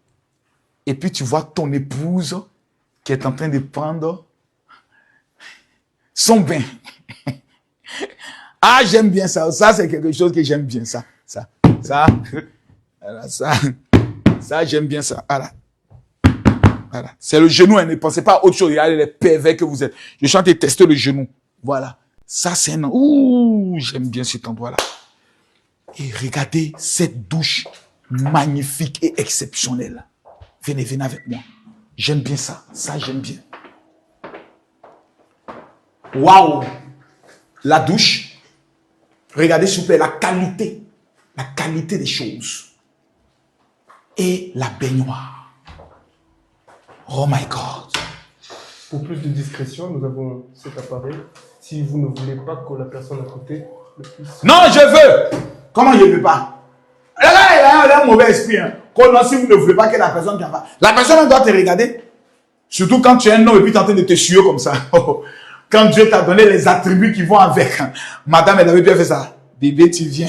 Et puis, tu vois ton épouse qui est en train de prendre son bain. Ah, j'aime bien ça. Ça, c'est quelque chose que j'aime bien. Ça, j'aime bien ça. Voilà. C'est le genou, hein. Ne pensez pas à autre chose. Regardez les pervers que vous êtes. Je suis en train de tester le genou. Voilà. Ça, c'est un... Ouh, j'aime bien cet endroit-là. Et regardez cette douche magnifique et exceptionnelle. Venez avec moi. J'aime bien ça. Ça, j'aime bien. Waouh! La douche. Regardez, s'il vous plaît, la qualité des choses. Et la baignoire. Oh my God. Pour plus de discrétion, nous avons cet appareil. Si vous ne voulez pas que la personne à côté le puisse... Non, je veux. Comment je ne veux pas? Là, il a un mauvais esprit. Hein. Si vous ne voulez pas que la personne qui a pas... La personne doit te regarder. Surtout quand tu es un homme et puis tu es en train de te suer comme ça. Quand Dieu t'a donné les attributs qui vont avec. Madame, elle avait bien fait ça. Bébé, tu viens.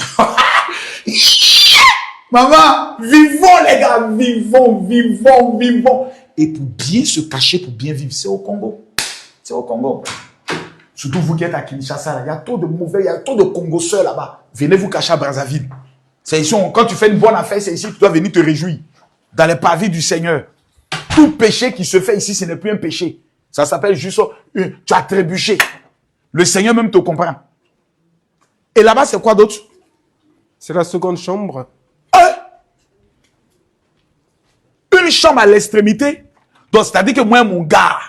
Maman, vivons les gars. Vivons. Et pour bien se cacher, pour bien vivre, c'est au Congo. C'est au Congo. Surtout vous qui êtes à Kinshasa, là, il y a trop de mauvais, il y a trop de Congoseurs là-bas. Venez vous cacher à Brazzaville. C'est ici, quand tu fais une bonne affaire, c'est ici que tu dois venir te réjouir. Dans les pavis du Seigneur. Tout péché qui se fait ici, ce n'est plus un péché. Ça s'appelle juste, tu as trébuché. Le Seigneur même te comprend. Et là-bas, c'est quoi d'autre? C'est la seconde chambre. Une chambre à l'extrémité. Donc, c'est-à-dire que moi, mon gars,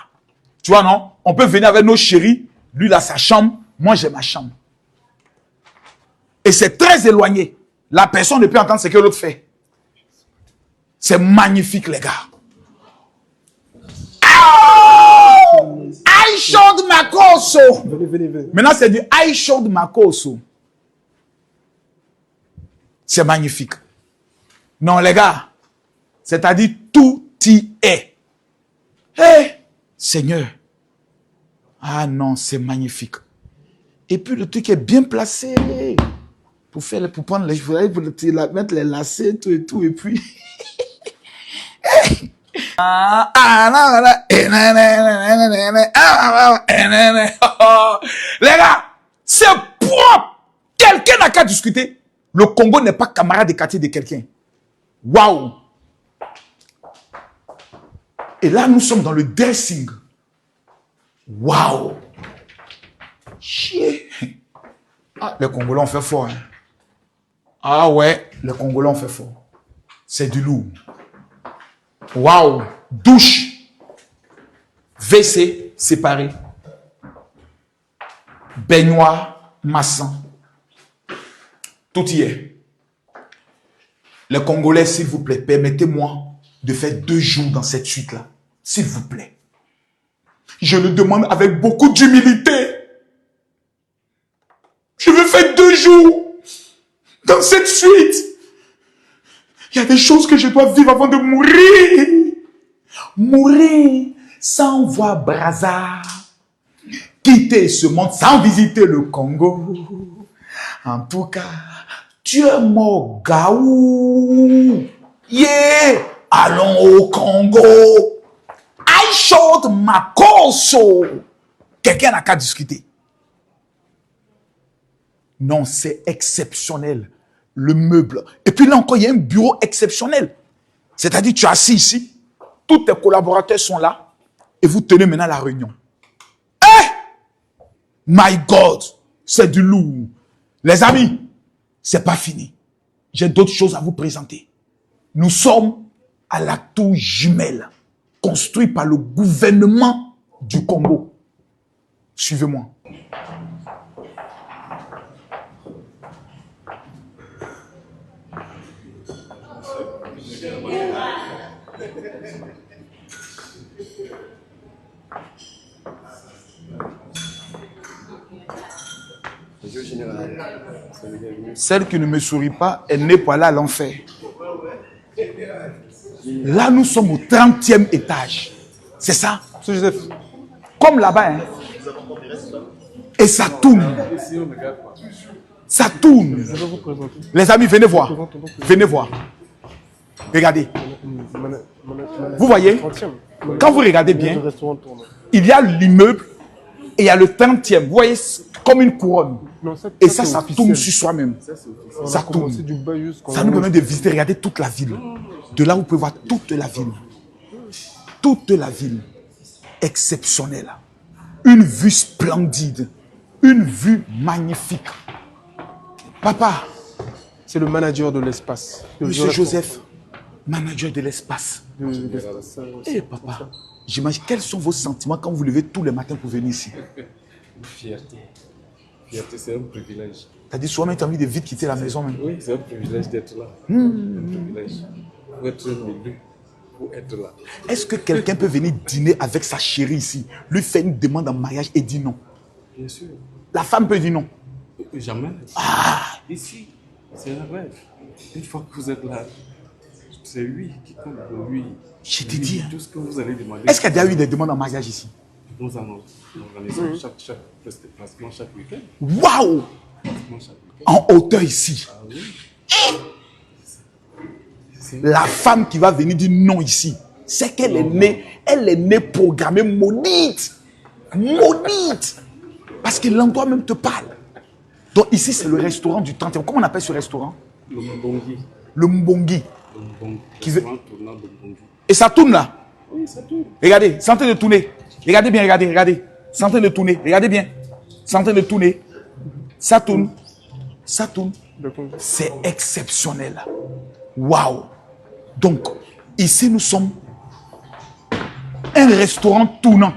tu vois, non? On peut venir avec nos chéris. Lui, il a sa chambre. Moi, j'ai ma chambre. Et c'est très éloigné. La personne ne peut entendre ce que l'autre fait. C'est magnifique, les gars. I showed Makoso. Venez. Maintenant, c'est du I showed Makoso. C'est magnifique. Non, les gars. C'est-à-dire, tout y est. Hé, Seigneur. Ah non, c'est magnifique. Et puis, le truc est bien placé. Pour prendre les pour mettre les lacets, tout et tout. Et puis... Les gars, c'est propre. Quelqu'un n'a qu'à discuter. Le Congo n'est pas camarade de quartier de quelqu'un. Waouh. Et là, nous sommes dans le dressing. Waouh. Chier. Ah, les Congolais ont fait fort. Hein. Ah ouais, les Congolais ont fait fort. C'est du lourd. Waouh. Douche. WC séparé. Baignoire, massin. Tout y est. Les Congolais, s'il vous plaît, permettez-moi de faire 2 jours dans cette suite-là. S'il vous plaît. Je le demande avec beaucoup d'humilité. Je veux faire 2 jours dans cette suite. Il y a des choses que je dois vivre avant de mourir. Mourir sans voir Brazza. Quitter ce monde sans visiter le Congo. En tout cas, tu es mort Gaou. Yeah, allons au Congo. I showed ma corso. Quelqu'un n'a qu'à discuter. Non, c'est exceptionnel. Le meuble. Et puis là encore, il y a un bureau exceptionnel. C'est-à-dire, tu es assis ici, tous tes collaborateurs sont là, et vous tenez maintenant la réunion. Eh! My God! C'est du lourd. Les amis, c'est pas fini. J'ai d'autres choses à vous présenter. Nous sommes à la tour jumelle, construite par le gouvernement du Congo. Suivez-moi. Celle qui ne me sourit pas, elle n'est pas là à l'enfer. Là, nous sommes au 30e étage. C'est ça? Monsieur Joseph. Comme là-bas. Hein. Et ça tourne. Ça tourne. Je vais vous présenter. Les amis, venez voir. Venez voir. Regardez. Vous voyez? Quand vous regardez bien, il y a l'immeuble et il y a le 30e. Vous voyez, comme une couronne. Non, et ça tourne sur soi-même. Ça tourne. Ça nous permet de visiter, regarder toute la ville. De là, vous pouvez voir toute la ville. Toute la ville. Exceptionnelle. Une vue splendide. Une vue magnifique. Papa. C'est le manager de l'espace. Monsieur Joseph, manager de l'espace. Eh papa, j'imagine, quels sont vos sentiments quand vous vous levez tous les matins pour venir ici? Fierté. Fierté, c'est un privilège. T'as dit souvent, tu as envie de vite quitter la maison même. Oui, c'est un privilège d'être là. Un privilège. Pour être élu, pour être là. Est-ce que quelqu'un peut venir dîner avec sa chérie ici, lui faire une demande en mariage et dire non? Bien sûr. La femme peut dire non. Jamais. Ah! Ici, c'est un rêve. Une fois que vous êtes là, c'est oui qui compte. Oui. Je te dis. Tout ce que vous allez demander. Est-ce qu'il y a déjà eu des demandes en mariage ici? Nous organisons chaque déplacement chaque week-end. Waouh! En hauteur ici. Ah oui. La femme qui va venir dire non ici, c'est qu'elle est née programmée maudite. Maudite. Parce que l'endroit même te parle. Donc ici, c'est le restaurant du 30e. Comment on appelle ce restaurant? Le Mbongi. Le Mbongi. Le Mbongi. Restaurant tournant de Mbongi. Et ça tourne là? Oui, ça tourne. Regardez, c'est en train de tourner. Regardez bien, regardez. C'est en train de tourner. Regardez bien. C'est en train de tourner. Ça tourne. Ça tourne. C'est exceptionnel. Waouh. Donc, ici, nous sommes un restaurant tournant.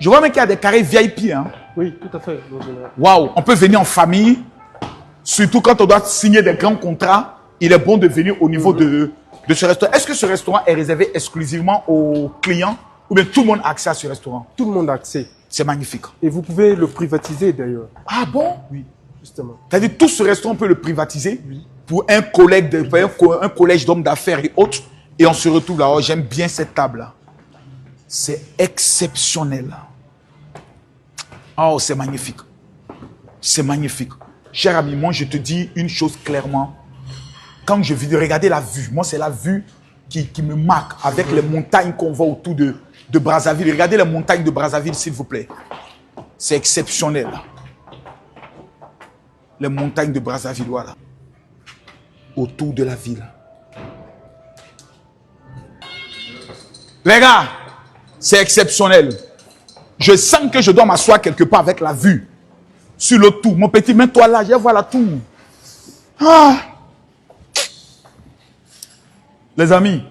Je vois même qu'il y a des carrés VIP. Hein. Oui, tout à fait. Waouh. On peut venir en famille. Surtout quand on doit signer des grands contrats. Il est bon de venir au niveau de ce restaurant. Est-ce que ce restaurant est réservé exclusivement aux clients ou bien tout le monde a accès à ce restaurant? Tout le monde a accès. C'est magnifique. Et vous pouvez le privatiser d'ailleurs. Ah bon? Oui, justement. C'est-à-dire tout ce restaurant, on peut le privatiser pour un collège d'hommes d'affaires et autres. Et on se retrouve là. Oh, j'aime bien cette table-là. C'est exceptionnel. Oh, c'est magnifique. C'est magnifique. Cher ami, moi, je te dis une chose clairement. Quand je vis, regardez la vue. Moi, c'est la vue qui me marque avec les montagnes qu'on voit autour de Brazzaville. Regardez les montagnes de Brazzaville, s'il vous plaît. C'est exceptionnel. Les montagnes de Brazzaville, voilà. Autour de la ville. Les gars, c'est exceptionnel. Je sens que je dois m'asseoir quelque part avec la vue sur le tour. Mon petit, mets-toi là, je vois la tour. Ah! Les amis,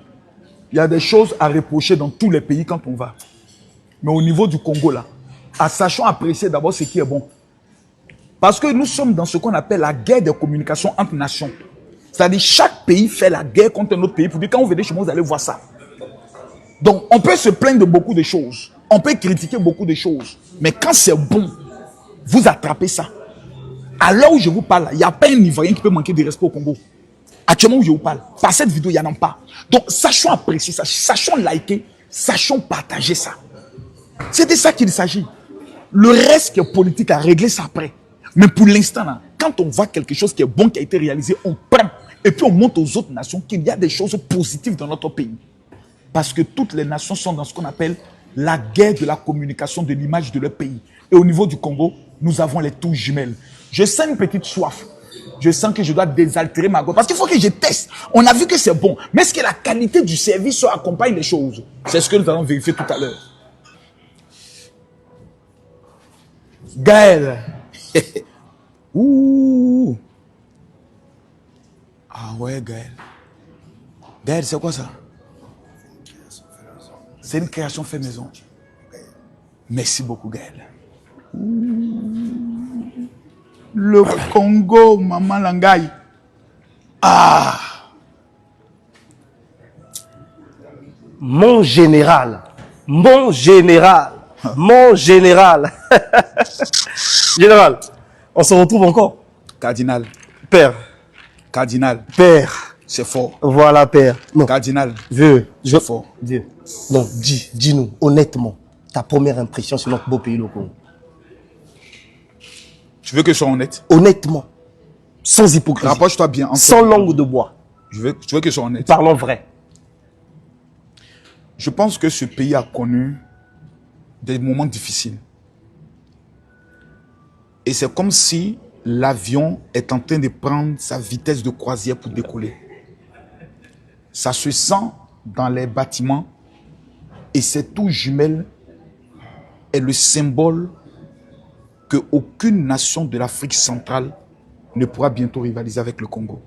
il y a des choses à reprocher dans tous les pays quand on va. Mais au niveau du Congo, là, sachons apprécier d'abord ce qui est bon. Parce que nous sommes dans ce qu'on appelle la guerre de communication entre nations. C'est-à-dire chaque pays fait la guerre contre un autre pays pour dire quand vous venez chez moi, vous allez voir ça. Donc, on peut se plaindre de beaucoup de choses. On peut critiquer beaucoup de choses. Mais quand c'est bon, vous attrapez ça. À l'heure où je vous parle, il n'y a pas un Ivoirien qui peut manquer de respect au Congo. Actuellement où je vous parle, par cette vidéo, il n'y en a pas. Donc, sachons apprécier ça, sachons liker, sachons partager ça. C'est de ça qu'il s'agit. Le reste qui est politique, à régler ça après. Mais pour l'instant, là, quand on voit quelque chose qui est bon, qui a été réalisé, on prend. Et puis on montre aux autres nations qu'il y a des choses positives dans notre pays. Parce que toutes les nations sont dans ce qu'on appelle la guerre de la communication de l'image de leur pays. Et au niveau du Congo, nous avons les tours jumelles. Je sens une petite soif. Je sens que je dois désaltérer ma gorge. Parce qu'il faut que je teste. On a vu que c'est bon. Mais est-ce que la qualité du service accompagne les choses? C'est ce que nous allons vérifier tout à l'heure. Gaël. Ouh. Ah ouais, Gaël. Gaël, c'est quoi ça? C'est une création fait maison. Merci beaucoup, Gaël. Le Congo, Maman Langai. Ah! Mon général. Mon général. Mon général. Général, on se retrouve encore. Cardinal. Père. Cardinal. Père. C'est fort. Voilà, père. Non. Cardinal. Vieux. C'est fort. Vieux. Non, dis-nous, honnêtement, ta première impression sur notre beau pays, le Congo. Tu veux que je sois honnête? Honnêtement. Sans hypocrisie. Rapproche-toi bien. Sans langue de bois. Tu veux que je sois honnête? Parlons vrai. Je pense que ce pays a connu des moments difficiles. Et c'est comme si l'avion est en train de prendre sa vitesse de croisière pour décoller. Ça se sent dans les bâtiments et cette tour jumelle est le symbole qu'aucune nation de l'Afrique centrale ne pourra bientôt rivaliser avec le Congo.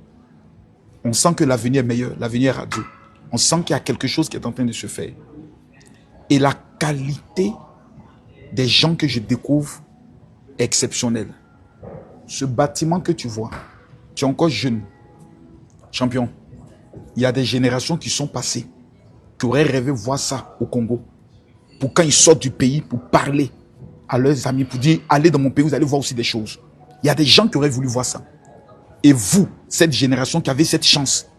On sent que l'avenir est meilleur, l'avenir est radieux. On sent qu'il y a quelque chose qui est en train de se faire. Et la qualité des gens que je découvre est exceptionnelle. Ce bâtiment que tu vois, tu es encore jeune, champion. Il y a des générations qui sont passées, qui auraient rêvé voir ça au Congo. Pour quand ils sortent du pays, pour parler à leurs amis, pour dire, allez dans mon pays, vous allez voir aussi des choses. Il y a des gens qui auraient voulu voir ça. Et vous, cette génération qui avait cette chance,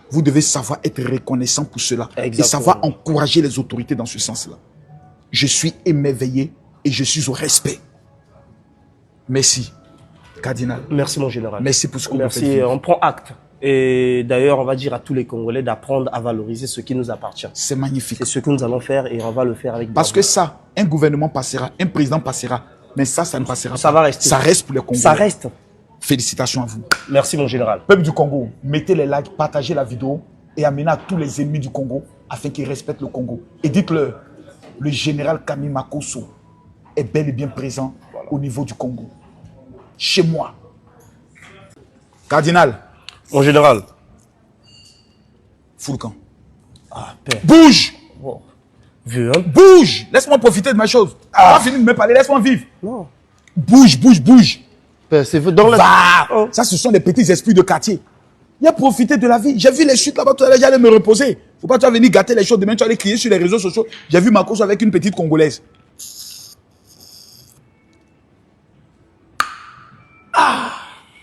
vous devez savoir être reconnaissant pour cela. Exactement. Et savoir encourager les autorités dans ce sens-là. Je suis émerveillé et je suis au respect. Merci, Cardinal. Merci, mon général. Merci pour ce qu'on a fait. Merci, on prend acte. Et d'ailleurs, on va dire à tous les Congolais d'apprendre à valoriser ce qui nous appartient. C'est magnifique. C'est ce que nous allons faire et on va le faire avec Parce que ça, un gouvernement passera, un président passera, mais ça ne passera pas. Ça va rester. Ça reste pour les Congolais. Ça reste. Félicitations à vous. Merci, mon général. Peuple du Congo, mettez les likes, partagez la vidéo et amenez à tous les ennemis du Congo afin qu'ils respectent le Congo. Et dites-leur, le général Kami Makosso est bel et bien présent au niveau du Congo. Chez moi. Cardinal. Mon général. Fous le camp. Ah, père. Bouge. Oh. Vieux, hein? Bouge. Laisse-moi profiter de ma chose. Ah. Fini de me parler, laisse-moi vivre. Non. Bouge, bouge, bouge. Père, c'est dans la... Va. Oh. Ça, ce sont des petits esprits de quartier. Il a profité de la vie. J'ai vu les chutes là-bas tout à l'heure, j'allais me reposer. Faut pas tu vas venir gâter les choses. Demain, tu vas aller crier sur les réseaux sociaux. J'ai vu Marcos avec une petite Congolaise. Ah!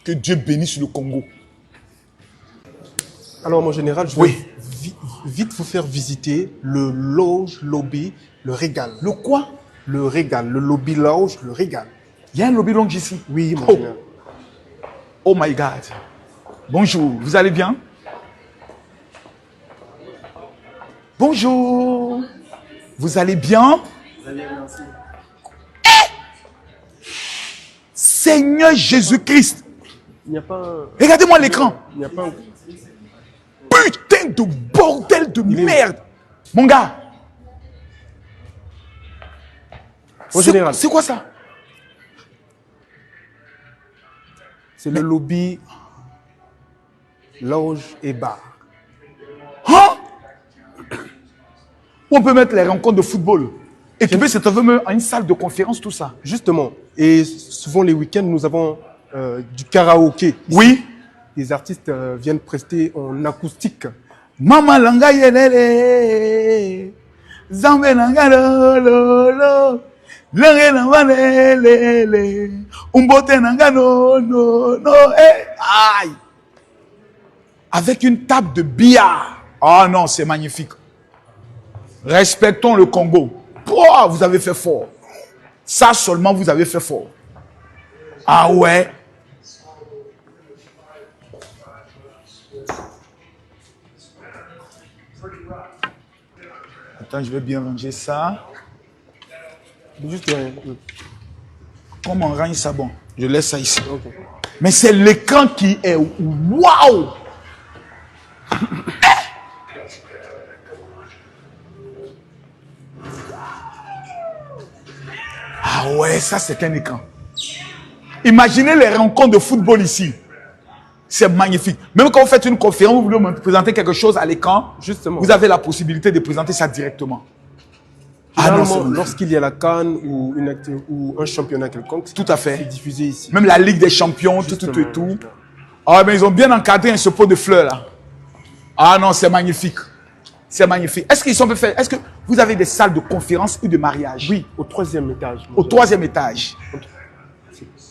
Que Dieu bénisse le Congo. Alors, mon général, je vais vite vous faire visiter le loge lobby, le Régal. Le quoi? Le Régal, le lobby lounge, le Régal. Il y a un lobby lounge ici. Oui, mon général. Oh my God. Bonjour, vous allez bien? Bonjour. Vous allez bien? Seigneur Jésus-Christ. Il n'y a pas un... Regardez-moi l'écran. Il n'y a pas un... Putain de bordel de merde. Mon gars. Au général. C'est quoi ça? C'est le lobby lounge et bar. Hein? Où on peut mettre les rencontres de football. Et tu veux cette même à une salle de conférence, tout ça. Justement. Et souvent les week-ends, nous avons du karaoké. Ici. Oui. Les artistes viennent prester en acoustique. Maman Langa Yelele. Zambé nanga lolo. Langue nanga lele. Umbote nanga no. Aïe. Avec une table de billard. Ah non, c'est magnifique. Respectons le Congo. Oh, vous avez fait fort. Ça seulement, vous avez fait fort. Ah ouais. Attends, je vais bien ranger ça. Juste, Comme on range ça, bon, je laisse ça ici. okay. Mais c'est l'écran qui est waouh. Ah ouais, ça c'est un écran. Imaginez les rencontres de football ici. C'est magnifique. Même quand vous faites une conférence, vous voulez me présenter quelque chose à l'écran, Justement. vous avez la possibilité de présenter ça directement. Généralement, non, lorsqu'il y a la CAN ou, ou un championnat quelconque, tout à fait. c'est diffusé ici. Même la Ligue des Champions, Justement, tout. Ah, mais ils ont bien encadré ce pot de fleurs là. Ah non, c'est magnifique. C'est magnifique. Est-ce qu'ils sont faits? Est-ce que vous avez des salles de conférence ou de mariage? Oui, au 3e étage. Au 3e étage.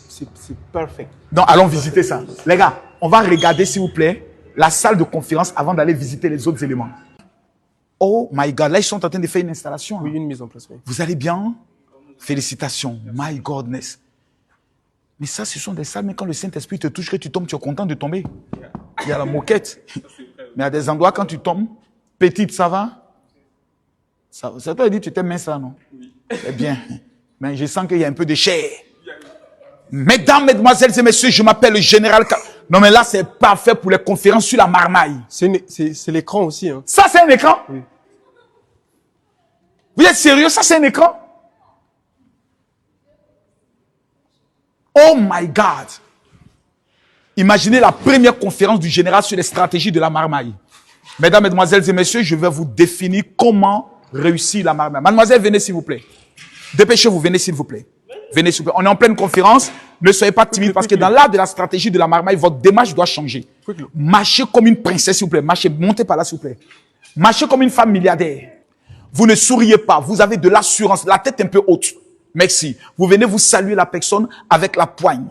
C'est parfait. Donc, allons visiter ça. Les gars, on va regarder, s'il vous plaît, la salle de conférence avant d'aller visiter les autres éléments. Oh my God, là, ils sont en train de faire une installation. Oui, une mise en place. Oui. Vous allez bien? Félicitations. My Godness. Mais ça, ce sont des salles, mais quand le Saint-Esprit te touche, que tu tombes, tu es content de tomber. Il y a la moquette. Mais à des endroits, quand tu tombes, petite, ça va? Ça toi, dit, tu t'aimes bien ça, non? Oui. C'est bien. Mais je sens qu'il y a un peu de chair. Mesdames, mesdemoiselles et messieurs, je m'appelle le général. Non, mais là, c'est parfait pour les conférences sur la marmaille. C'est l'écran aussi. Hein. Ça, c'est un écran? Oui. Vous êtes sérieux? Ça, c'est un écran? Oh my God! Imaginez la première conférence du général sur les stratégies de la marmaille. Mesdames, mesdemoiselles et messieurs, je vais vous définir comment réussir la marmaille. Mademoiselle, venez s'il vous plaît. Dépêchez-vous, venez s'il vous plaît. Venez s'il vous plaît. On est en pleine conférence. Ne soyez pas timide parce que dans l'art de la stratégie de la marmaille, votre démarche doit changer. Marchez comme une princesse, s'il vous plaît. Marchez, montez par là, s'il vous plaît. Marchez comme une femme milliardaire. Vous ne souriez pas. Vous avez de l'assurance. La tête un peu haute. Merci. Vous venez vous saluer la personne avec la poigne.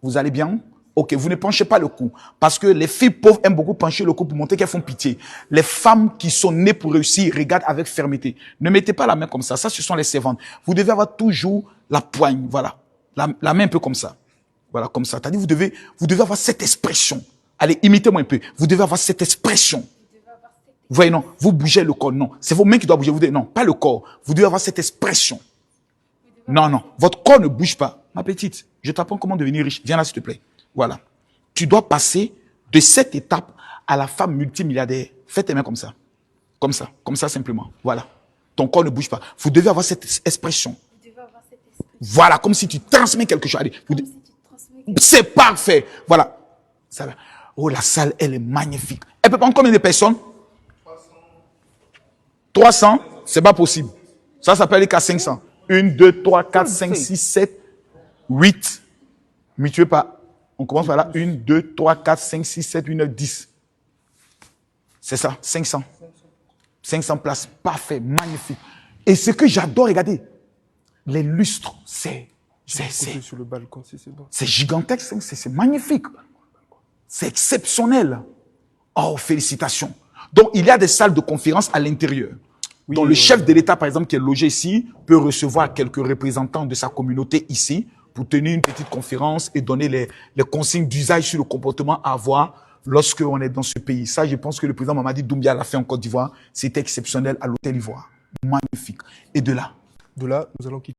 Vous allez bien? Ok, vous ne penchez pas le cou. Parce que les filles pauvres aiment beaucoup pencher le cou pour montrer qu'elles font pitié. Les femmes qui sont nées pour réussir regardent avec fermeté. Ne mettez pas la main comme ça. Ça, ce sont les servantes. Vous devez avoir toujours la poigne. Voilà. La main un peu comme ça. Voilà, comme ça. C'est-à-dire, vous devez avoir cette expression. Allez, imitez-moi un peu. Vous devez avoir cette expression. Vous voyez, non. Vous bougez le corps. Non. C'est vos mains qui doivent bouger. Vous devez, non, pas le corps. Vous devez avoir cette expression. Non, non. Votre corps ne bouge pas. Ma petite, je t'apprends comment devenir riche. Viens là, s'il te plaît. Voilà. Tu dois passer de cette étape à la femme multimilliardaire. Fais tes mains comme ça. Comme ça simplement. Voilà. Ton corps ne bouge pas. Vous devez avoir cette expression. Voilà, comme si tu transmets quelque chose. Allez, c'est parfait. Voilà. Ça va. Oh, la salle, elle est magnifique. Elle peut prendre combien de personnes? 300? C'est pas possible. Ça s'appelle qu'à 500. 1, 2, 3, 4, 5, 6, 7, 8. Mutuez pas. On commence par là. 1, 2, 3, 4, 5, 6, 7, 8, 9, 10. C'est ça, 500. 500 places. Parfait, magnifique. Et ce que j'adore, regardez, les lustres, c'est sur le balcon, c'est bon. C'est gigantesque, c'est magnifique. C'est exceptionnel. Oh, félicitations. Donc, il y a des salles de conférence à l'intérieur. Oui, donc, le chef de l'État, par exemple, qui est logé ici, peut recevoir quelques représentants de sa communauté ici pour tenir une petite conférence et donner les consignes d'usage sur le comportement à avoir lorsqu'on est dans ce pays. Ça, je pense que le président Mamadi Doumbia l'a fait en Côte d'Ivoire. C'était exceptionnel à l'Hôtel Ivoire. Magnifique. Et de là, nous allons quitter.